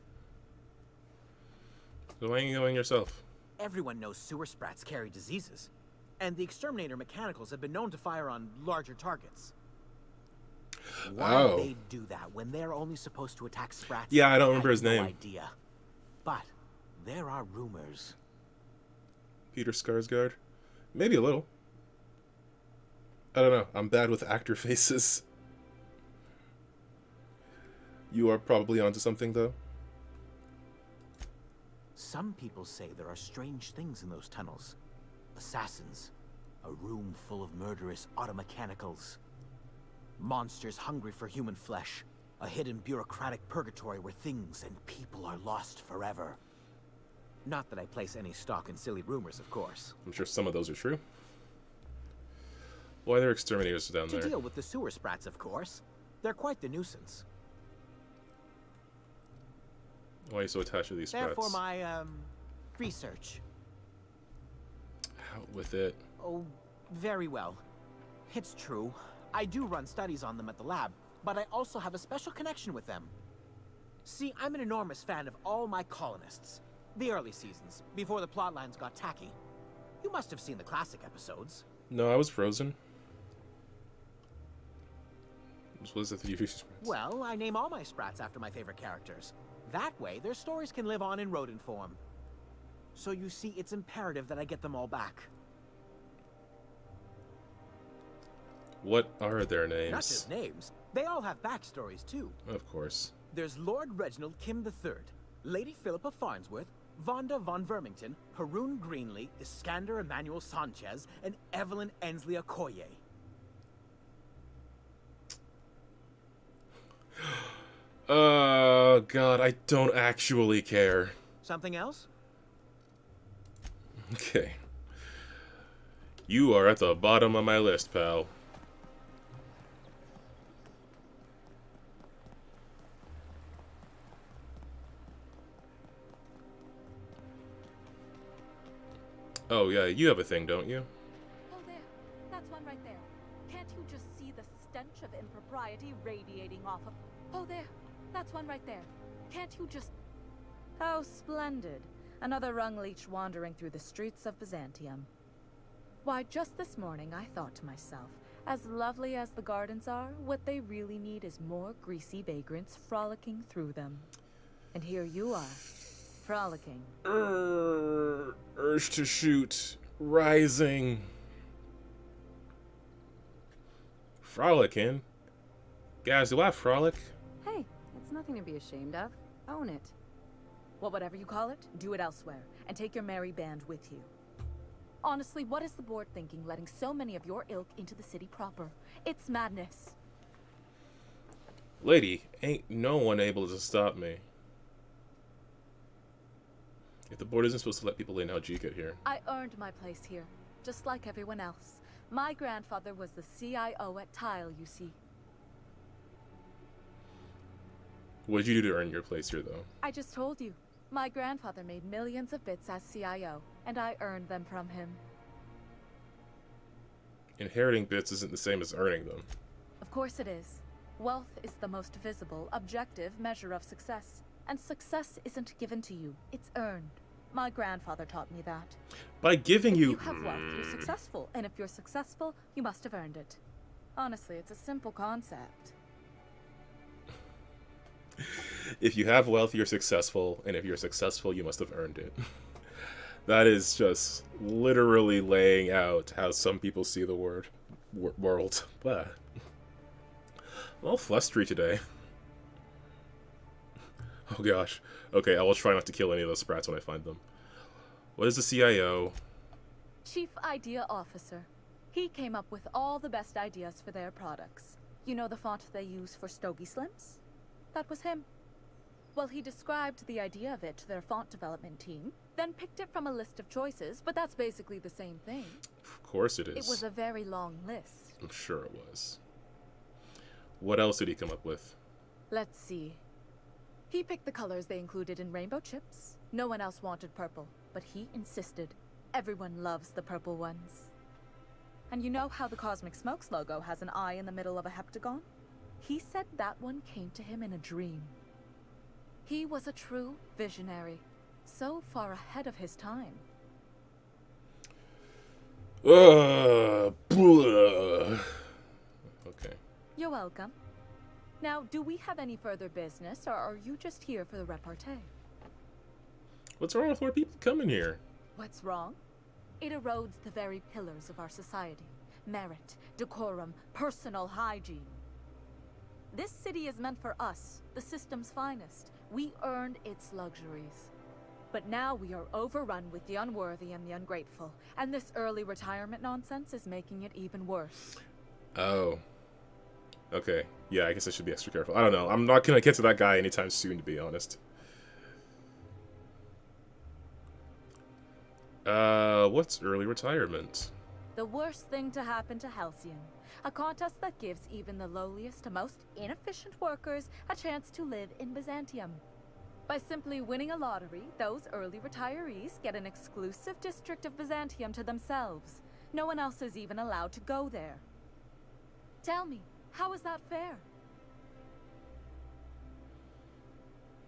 So why ain't you going yourself? Everyone knows sewer sprats carry diseases. And the exterminator mechanicals have been known to fire on larger targets. Why would they do that when they're only supposed to attack sprats? Yeah, I don't remember his no name. idea. But there are rumors. Peter Skarsgård? Maybe a little. I don't know. I'm bad with actor faces. You are probably onto something, though. Some people say there are strange things in those tunnels. Assassins. A room full of murderous automechanicals. Monsters hungry for human flesh. A hidden bureaucratic purgatory where things and people are lost forever. Not that I place any stock in silly rumors, of course. I'm sure some of those are true. Why are there exterminators down there? To deal with the sewer sprats, of course. They're quite the nuisance. Why are you so attached to these sprats? They're for my, research. Out with it. Oh, very well. It's true. I do run studies on them at the lab, but I also have a special connection with them. See, I'm an enormous fan of all my colonists. The early seasons, before the plotlines got tacky. You must have seen the classic episodes. No, I was frozen. What is it that you use sprats? Well, I name all my sprats after my favorite characters. That way, their stories can live on in rodent form. So you see, it's imperative that I get them all back. What are their names? Not just names. They all have backstories, too. Of course. There's Lord Reginald Kim III, Lady Philippa Farnsworth, Vonda von Vermington, Haroon Greenlee, Iskander Emmanuel Sanchez, and Evelyn Ensley Okoye. Oh, God, I don't actually care. Something else? Okay. You are at the bottom of my list, pal. Oh, yeah, you have a thing, don't you? Oh, there. That's one right there. Can't you just see the stench of impropriety radiating off of... Oh, there. That's one right there. Can't you just... How splendid. Another rung leech wandering through the streets of Byzantium. Why, just this morning I thought to myself, as lovely as the gardens are, what they really need is more greasy vagrants frolicking through them. And here you are, frolicking. Urge to shoot. Rising. Frolicking? Guys, do I frolic? Hey, it's nothing to be ashamed of. Own it. Well, whatever you call it, do it elsewhere, and take your merry band with you. Honestly, what is the board thinking letting so many of your ilk into the city proper? It's madness. Lady, ain't no one able to stop me. If the board isn't supposed to let people in, how'd you get here? I earned my place here, just like everyone else. My grandfather was the CIO at Tile, you see. What'd you do to earn your place here, though? I just told you. My grandfather made millions of bits as CIO, and I earned them from him. Inheriting bits isn't the same as earning them. Of course it is. Wealth is the most visible, objective measure of success. And success isn't given to you, it's earned. My grandfather taught me that. By giving you... If you have wealth, you're successful. And if you're successful, you must have earned it. Honestly, it's a simple concept. If you have wealth, you're successful. And if you're successful, you must have earned it. That is just literally laying out how some people see the world. Blah. I'm all flustery today. Oh gosh. Okay, I will try not to kill any of those sprats when I find them. What is the CIO? Chief Idea Officer. He came up with all the best ideas for their products. You know the font they use for Stogie Slims? That was him. Well, he described the idea of it to their font development team, then picked it from a list of choices, but that's basically the same thing. Of course it is. It was a very long list. I'm sure it was. What else did he come up with? Let's see. He picked the colors they included in rainbow chips. No one else wanted purple, but he insisted. Everyone loves the purple ones. And you know how the Cosmic Smokes logo has an eye in the middle of a heptagon? He said that one came to him in a dream. He was a true visionary, so far ahead of his time. Okay. You're welcome. Now, do we have any further business, or are you just here for the repartee? What's wrong with more people coming here? What's wrong? It erodes the very pillars of our society. Merit, decorum, personal hygiene. This city is meant for us, the system's finest. We earned its luxuries. But now we are overrun with the unworthy and the ungrateful, and this early retirement nonsense is making it even worse. Oh. Okay. Yeah, I guess I should be extra careful. I don't know. I'm not gonna get to that guy anytime soon, to be honest. What's early retirement? The worst thing to happen to Halcyon. A contest that gives even the lowliest and most inefficient workers a chance to live in Byzantium. By simply winning a lottery, those early retirees get an exclusive district of Byzantium to themselves. No one else is even allowed to go there. Tell me, how is that fair?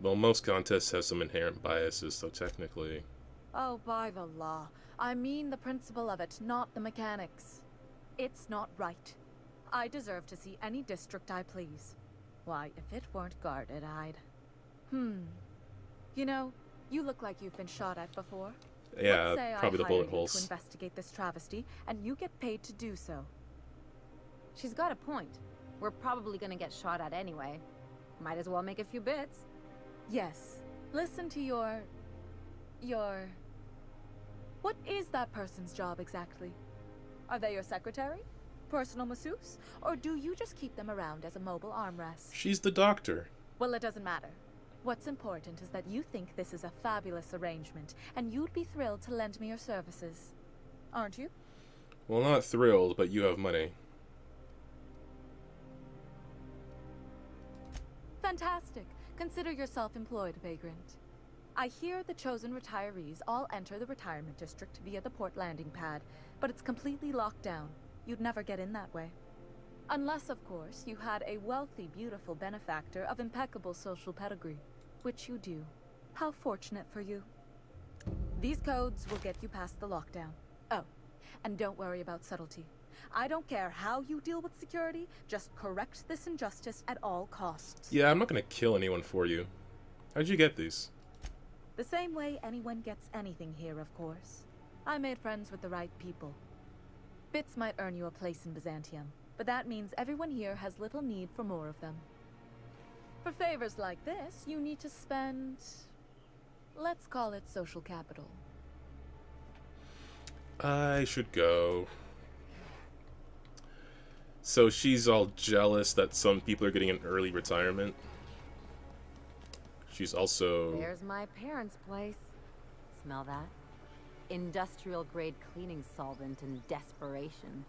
Well, most contests have some inherent biases, so technically... Oh, by the law. I mean the principle of it, not the mechanics. It's not right. I deserve to see any district I please. Why, if it weren't guarded, I'd... You know, you look like you've been shot at before. Yeah, Let's say probably I the bullet hired you holes. to investigate this travesty, and you get paid to do so. She's got a point. We're probably gonna get shot at anyway. Might as well make a few bits. Yes. Listen to your... What is that person's job exactly? Are they your secretary? Personal masseuse? Or do you just keep them around as a mobile armrest? She's the doctor. Well, it doesn't matter. What's important is that you think this is a fabulous arrangement, and you'd be thrilled to lend me your services. Aren't you? Well, not thrilled, but you have money. Fantastic. Consider yourself employed, Vagrant. I hear the chosen retirees all enter the retirement district via the port landing pad, but it's completely locked down. You'd never get in that way. Unless, of course, you had a wealthy, beautiful benefactor of impeccable social pedigree, which you do. How fortunate for you. These codes will get you past the lockdown. Oh, and don't worry about subtlety. I don't care how you deal with security, just correct this injustice at all costs. Yeah, I'm not gonna kill anyone for you. How'd you get these? The same way anyone gets anything here, of course. I made friends with the right people. Bits might earn you a place in Byzantium, but that means everyone here has little need for more of them. For favors like this, you need to spend... let's call it social capital. I should go. So she's all jealous that some people are getting an early retirement. She's also... There's my parents' place. Smell that? Industrial grade cleaning solvent in desperation.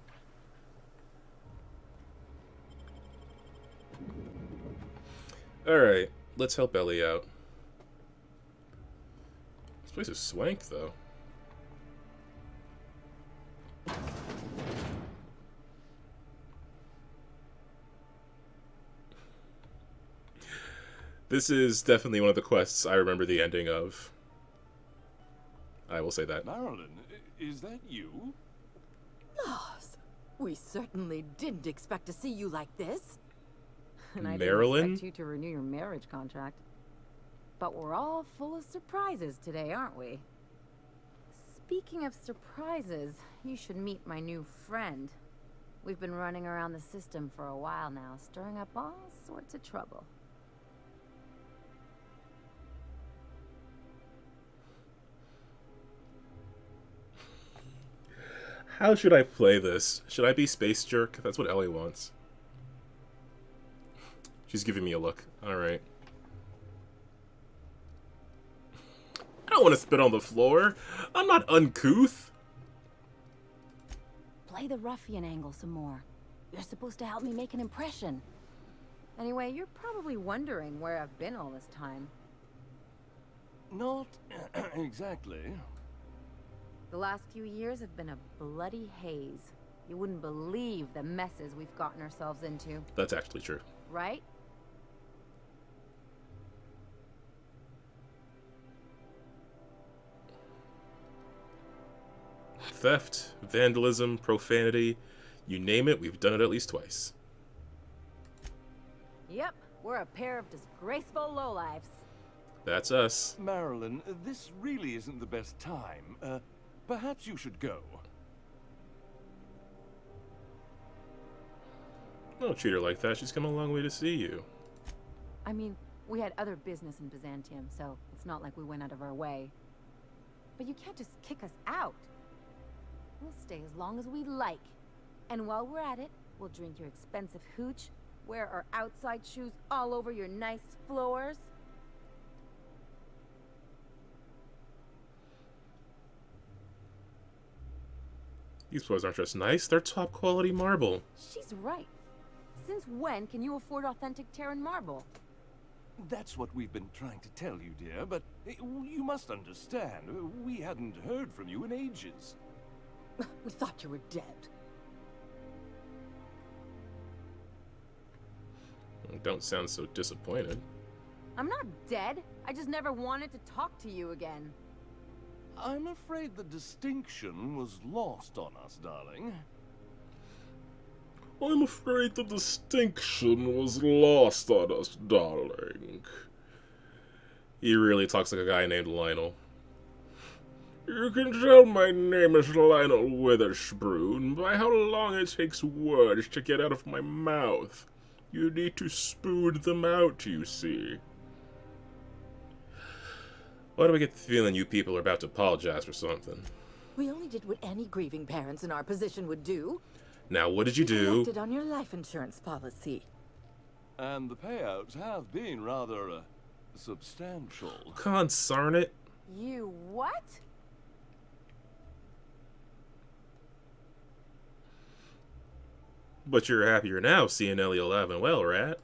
Alright, let's help Ellie out. This place is swank, though. This is definitely one of the quests I remember the ending of. I will say that. Marilyn, is that you? Lars, we certainly didn't expect to see you like this. And I Marilyn? didn't expect you to renew your marriage contract. But we're all full of surprises today, aren't we? Speaking of surprises, you should meet my new friend. We've been running around the system for a while now, stirring up all sorts of trouble. How should I play this? Should I be Space Jerk? That's what Ellie wants. She's giving me a look. Alright. I don't want to spit on the floor. I'm not uncouth. Play the ruffian angle some more. You're supposed to help me make an impression. Anyway, you're probably wondering where I've been all this time. Not exactly. The last few years have been a bloody haze. You wouldn't believe the messes we've gotten ourselves into. That's actually true. Right? Theft, vandalism, profanity, you name it, we've done it at least twice. Yep, we're a pair of disgraceful lowlifes. That's us. Marilyn, this really isn't the best time. Perhaps you should go. Don't treat her like that. She's come a long way to see you. I mean, we had other business in Byzantium, so it's not like we went out of our way. But you can't just kick us out. We'll stay as long as we like. And while we're at it, we'll drink your expensive hooch, wear our outside shoes all over your nice floors. These floors aren't just nice, they're top quality marble. She's right. Since when can you afford authentic Terran marble? That's what we've been trying to tell you, dear, but you must understand, we hadn't heard from you in ages. We thought you were dead. Don't sound so disappointed. I'm not dead. I just never wanted to talk to you again. I'm afraid the distinction was lost on us, darling. I'm afraid the distinction was lost on us, darling. He really talks like a guy named Lionel. You can tell my name is Lionel Witherspoon by how long it takes words to get out of my mouth. You need to spoon them out, you see. Why do I get the feeling you people are about to apologize for something? We only did what any grieving parents in our position would do. Now, what did you We do? collected on your life insurance policy. And the payouts have been rather, substantial. Consarn it. You what? But you're happier now seeing Ellie alive and well, right?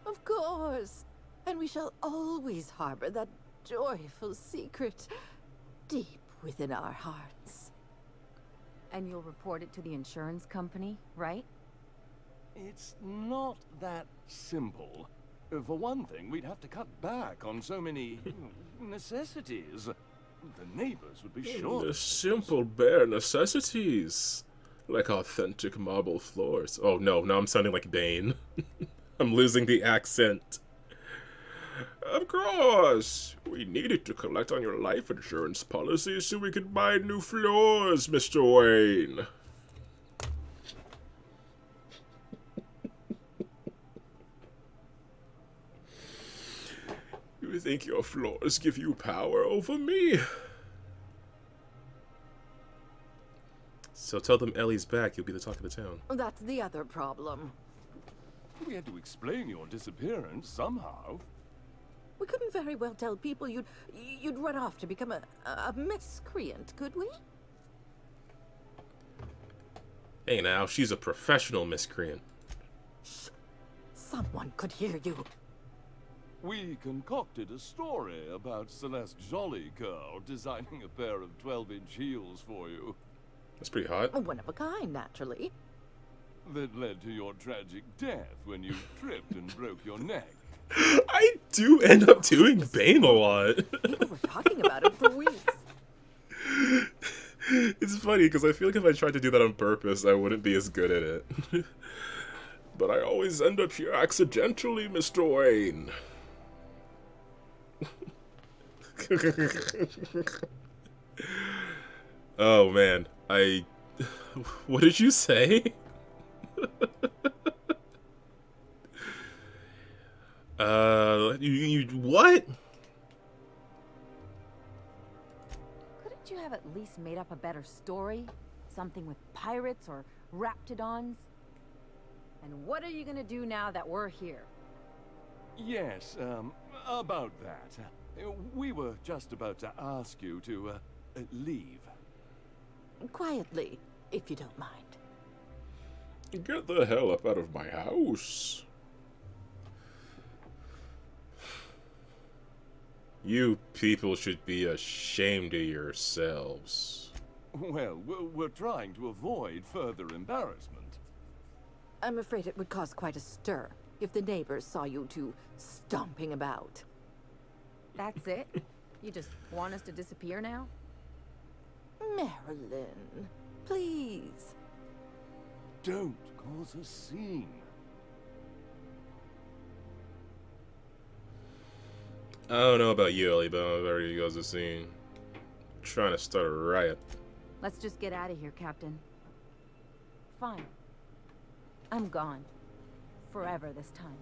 Of course. And we shall always harbor that joyful secret deep within our hearts. And you'll report it to the insurance company, right? It's not that simple. For one thing, we'd have to cut back on so many necessities. The neighbors would be sure. The simple, bare necessities. Like authentic marble floors. Oh no, now I'm sounding like Bane. I'm losing the accent. Of course! We needed to collect on your life insurance policy so we could buy new floors, Mr. Wayne. You think your floors give you power over me? So tell them Ellie's back, you'll be the talk of the town. That's the other problem. We had to explain your disappearance somehow. We couldn't very well tell people you'd run off to become a miscreant, could we? Hey now, she's a professional miscreant. Shh. Someone could hear you. We concocted a story about Celeste Jollycurl designing a pair of 12-inch heels for you. That's pretty hot. One of a kind, naturally. That led to your tragic death when you tripped and broke your neck. I do end up doing Bane a lot. People were talking about it for weeks. It's funny, because I feel like if I tried to do that on purpose, I wouldn't be as good at it. But I always end up here accidentally, Mr. Wayne. Oh, man. What did you say? What? Couldn't you have at least made up a better story? Something with pirates or raptidons? And what are you gonna do now that we're here? Yes, about that. We were just about to ask you to, leave. Quietly, if you don't mind. Get the hell up out of my house. You people should be ashamed of yourselves. Well, we're trying to avoid further embarrassment. I'm afraid it would cause quite a stir if the neighbors saw you two stomping about. That's it? You just want us to disappear now? Marilyn, please. Don't cause a scene. I don't know about you, Ellie, but I'm already goes the scene. Trying to start a riot. Let's just get out of here, Captain. Fine. I'm gone. Forever this time.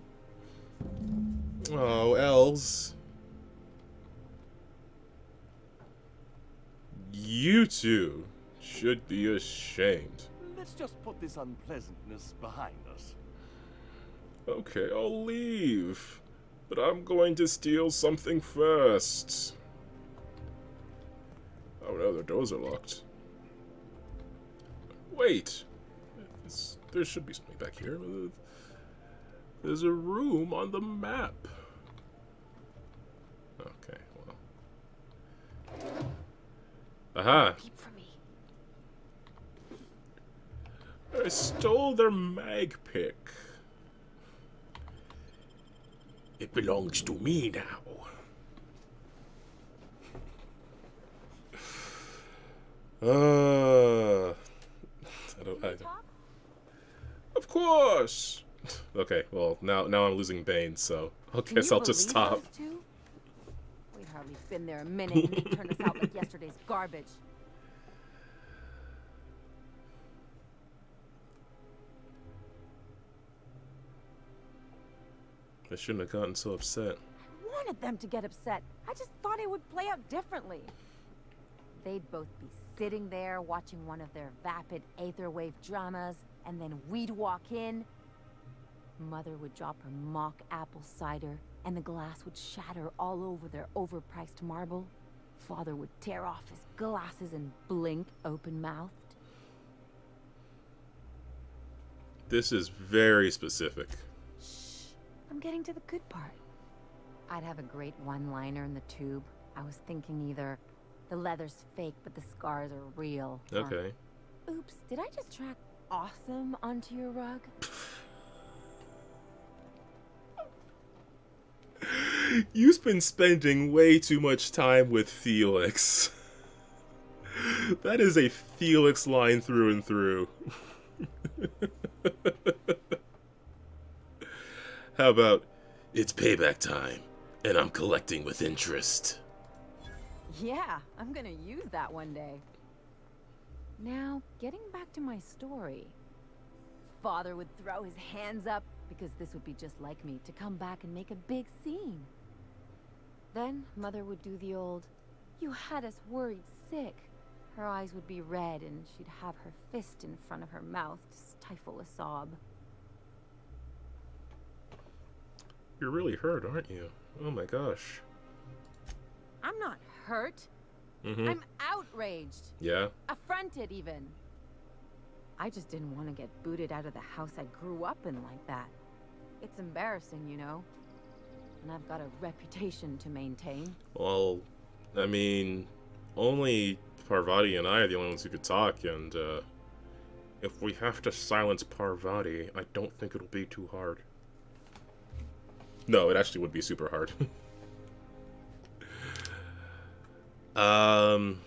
Oh, Els. You two should be ashamed. Let's just put this unpleasantness behind us. Okay, I'll leave. But I'm going to steal something first. Oh no, the doors are locked. Wait. There should be something back here. There's a room on the map. Okay, well. Aha! I stole their mag pick. It belongs to me now. Of course. Okay, well now I'm losing Bane, so I guess I'll just stop. We'd hardly been there a minute and they turned us out like yesterday's garbage. I shouldn't have gotten so upset. I wanted them to get upset. I just thought it would play out differently. They'd both be sitting there watching one of their vapid aetherwave dramas, and then we'd walk in. Mother would drop her mock apple cider, and the glass would shatter all over their overpriced marble. Father would tear off his glasses and blink open-mouthed. This is very specific. I'm getting to the good part. I'd have a great one-liner in the tube. I was thinking either the leather's fake, but the scars are real. Okay. Oops, did I just track awesome onto your rug? You've been spending way too much time with Felix. That is a Felix line through and through. How about, it's payback time, And I'm collecting with interest. Yeah, I'm gonna use that one day. Now, getting back to my story. Father would throw his hands up because this would be just like me to come back and make a big scene. Then Mother would do the old, "You had us worried sick." Her eyes would be red and she'd have her fist in front of her mouth to stifle a sob. You're really hurt, aren't you? Oh my gosh. I'm not hurt. Mm-hmm. I'm outraged. Yeah? Affronted, even. I just didn't want to get booted out of the house I grew up in like that. It's embarrassing, you know? And I've got a reputation to maintain. Well, I mean, only Parvati and I are the only ones who could talk, and if we have to silence Parvati, I don't think it'll be too hard. No, it actually would be super hard. I'm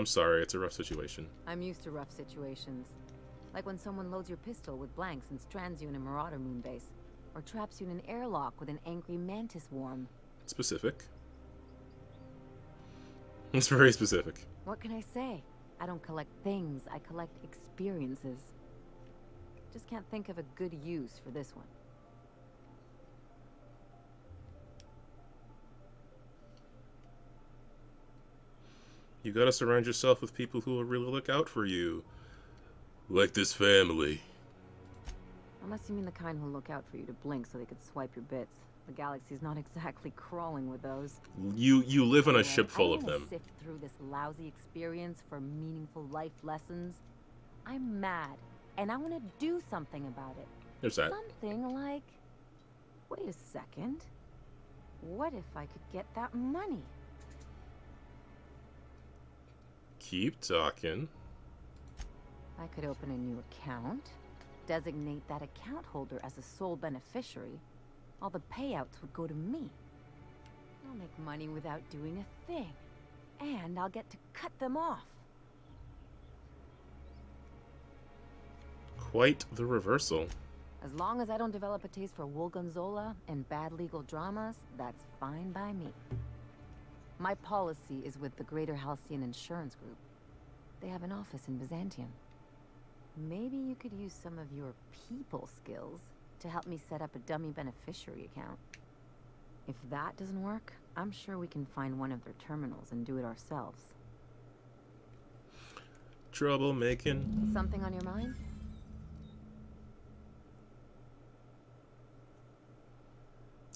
sorry, it's a rough situation. I'm used to rough situations. Like when someone loads your pistol with blanks and strands you in a Marauder moonbase. Or traps you in an airlock with an angry mantis worm. Specific. It's very specific. What can I say? I don't collect things, I collect experiences. Just can't think of a good use for this one. You gotta surround yourself with people who will really look out for you. Like this family. Unless you mean the kind who look out for you to blink so they could swipe your bits. The galaxy's not exactly crawling with those. You live on a Anyway, ship full I of don't wanna them. sift through this lousy experience for meaningful life lessons. I'm mad, and I want to do something about it. There's that. Something like... Wait a second. What if I could get that money? Keep talking. I could open a new account, designate that account holder as a sole beneficiary. All the payouts would go to me. I'll make money without doing a thing. And I'll get to cut them off. Quite the reversal. As long as I don't develop a taste for Wolgonzola and bad legal dramas, that's fine by me. My policy is with the Greater Halcyon Insurance Group. They have an office in Byzantium. Maybe you could use some of your people skills to help me set up a dummy beneficiary account. If that doesn't work, I'm sure we can find one of their terminals and do it ourselves. Troublemaking. Something on your mind?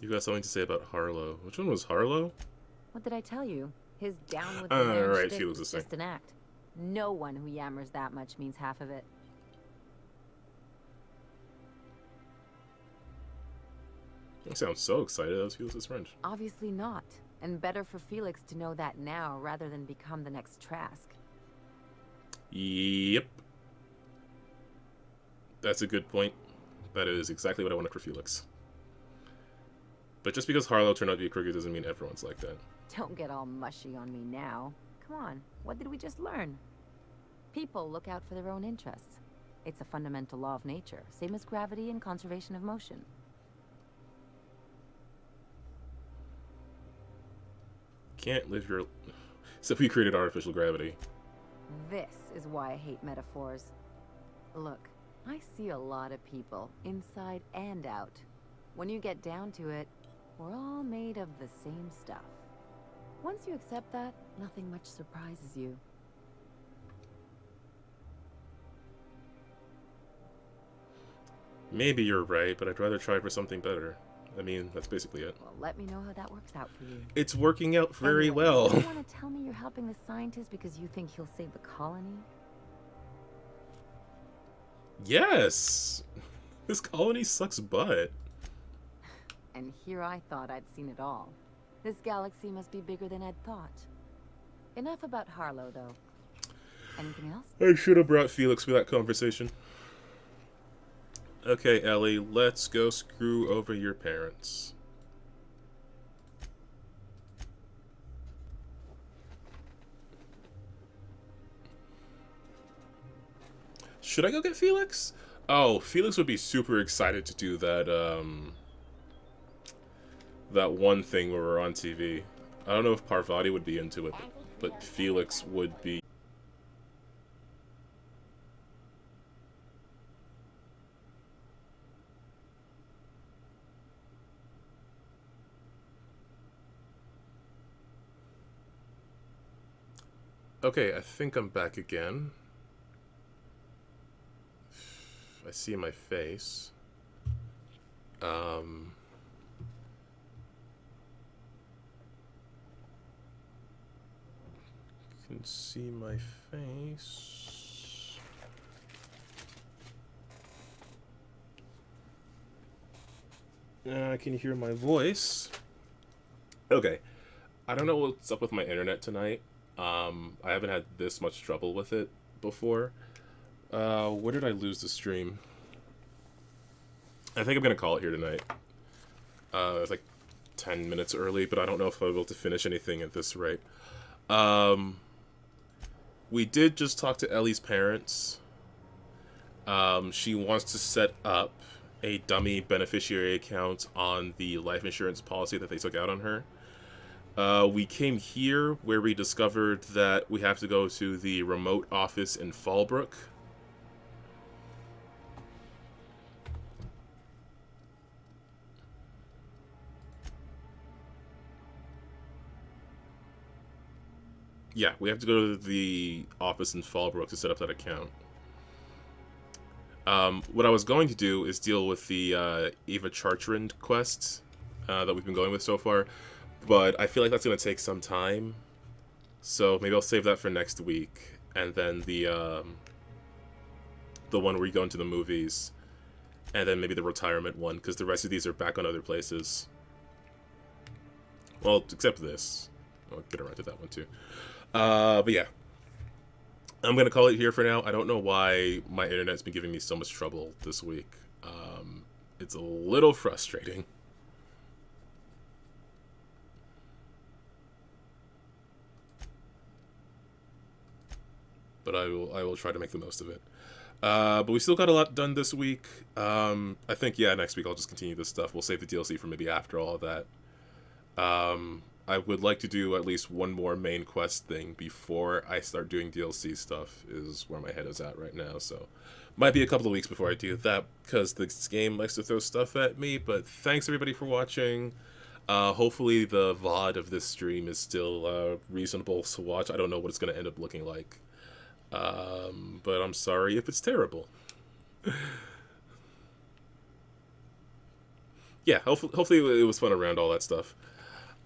You got something to say about Harlow. Which one was Harlow? What did I tell you? His down with the Oh, man right, shtick she was is the just an act. No one who yammers that much means half of it. You sound so excited. That was Felix's friend. Obviously not. And better for Felix to know that now rather than become the next Trask. Yep. That's a good point. That is exactly what I wanted for Felix. But just because Harlow turned out to be crooked doesn't mean everyone's like that. Don't get all mushy on me now. Come on, what did we just learn? People look out for their own interests. It's a fundamental law of nature, same as gravity and conservation of motion. Can't live your... Except we created artificial gravity. This is why I hate metaphors. Look, I see a lot of people, inside and out. When you get down to it, we're all made of the same stuff. Once you accept that, nothing much surprises you. Maybe you're right, but I'd rather try for something better. I mean, that's basically it. Well, let me know how that works out for you. It's working out very Anyway, well. You want to tell me you're helping the scientist because you think he'll save the colony? Yes! This colony sucks butt. And here I thought I'd seen it all. This galaxy must be bigger than I'd thought. Enough about Harlow, though. Anything else? I should have brought Felix for that conversation. Okay, Ellie, let's go screw over your parents. Should I go get Felix? Oh, Felix would be super excited to do that, that one thing where we're on TV. I don't know if Parvati would be into it, but Felix would be. Okay, I think I'm back again. I see my face. You can see my face. I can hear my voice. Okay. I don't know what's up with my internet tonight. I haven't had this much trouble with it before. Where did I lose the stream? I think I'm gonna call it here tonight. It's like 10 minutes early, but I don't know if I'll be able to finish anything at this rate. We did just talk to Ellie's parents. She wants to set up a dummy beneficiary account on the life insurance policy that they took out on her. We came here where we discovered that we have to go to the remote office in Fallbrook. Yeah, we have to go to the office in Fallbrook to set up that account. What I was going to do is deal with the Eva Chartrand quest that we've been going with so far. But I feel like that's going to take some time, so maybe I'll save that for next week, and then the one where you go into the movies, and then maybe the retirement one, because the rest of these are back on other places. Well, except this. I'll get around to that one too. But yeah, I'm going to call it here for now. I don't know why my internet's been giving me so much trouble this week. It's a little frustrating. But I will try to make the most of it. But we still got a lot done this week. I think, yeah, next week I'll just continue this stuff. We'll save the DLC for maybe after all of that. I would like to do at least one more main quest thing before I start doing DLC stuff, is where my head is at right now. So might be a couple of weeks before I do that, because this game likes to throw stuff at me. But thanks everybody for watching. Hopefully the VOD of this stream is still reasonable to watch. I don't know what it's going to end up looking like. But I'm sorry if it's terrible. Yeah, hopefully it was fun around all that stuff.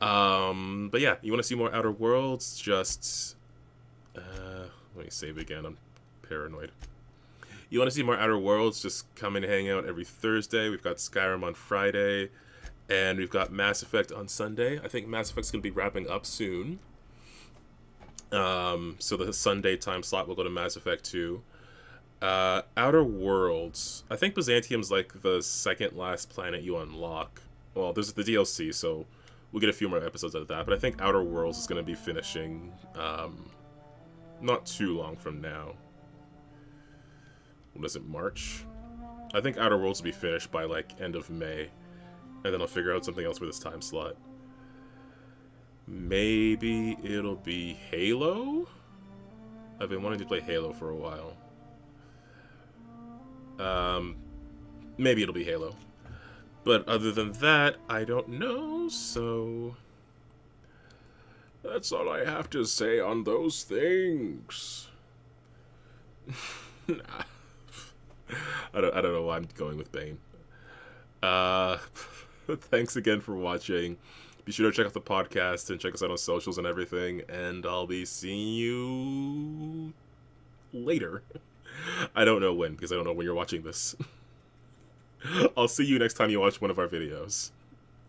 But yeah, you want to see more Outer Worlds, just... let me save again, I'm paranoid. You want to see more Outer Worlds, just come and hang out every Thursday. We've got Skyrim on Friday, and we've got Mass Effect on Sunday. I think Mass Effect's going to be wrapping up soon. So the Sunday time slot will go to Mass Effect 2. Outer Worlds. I think Byzantium's like the second last planet you unlock. Well, there's the DLC, so we'll get a few more episodes out of that. But I think Outer Worlds is going to be finishing not too long from now. What is it, March? I think Outer Worlds will be finished by like end of May. And then I'll figure out something else for this time slot. Maybe it'll be Halo? I've been wanting to play Halo for a while. Maybe it'll be Halo. But other than that, I don't know, so... that's all I have to say on those things. Nah. I don't know why I'm going with Bane. Thanks again for watching. Be sure to check out the podcast and check us out on socials and everything, and I'll be seeing you later. I don't know when, because I don't know when you're watching this. I'll see you next time you watch one of our videos.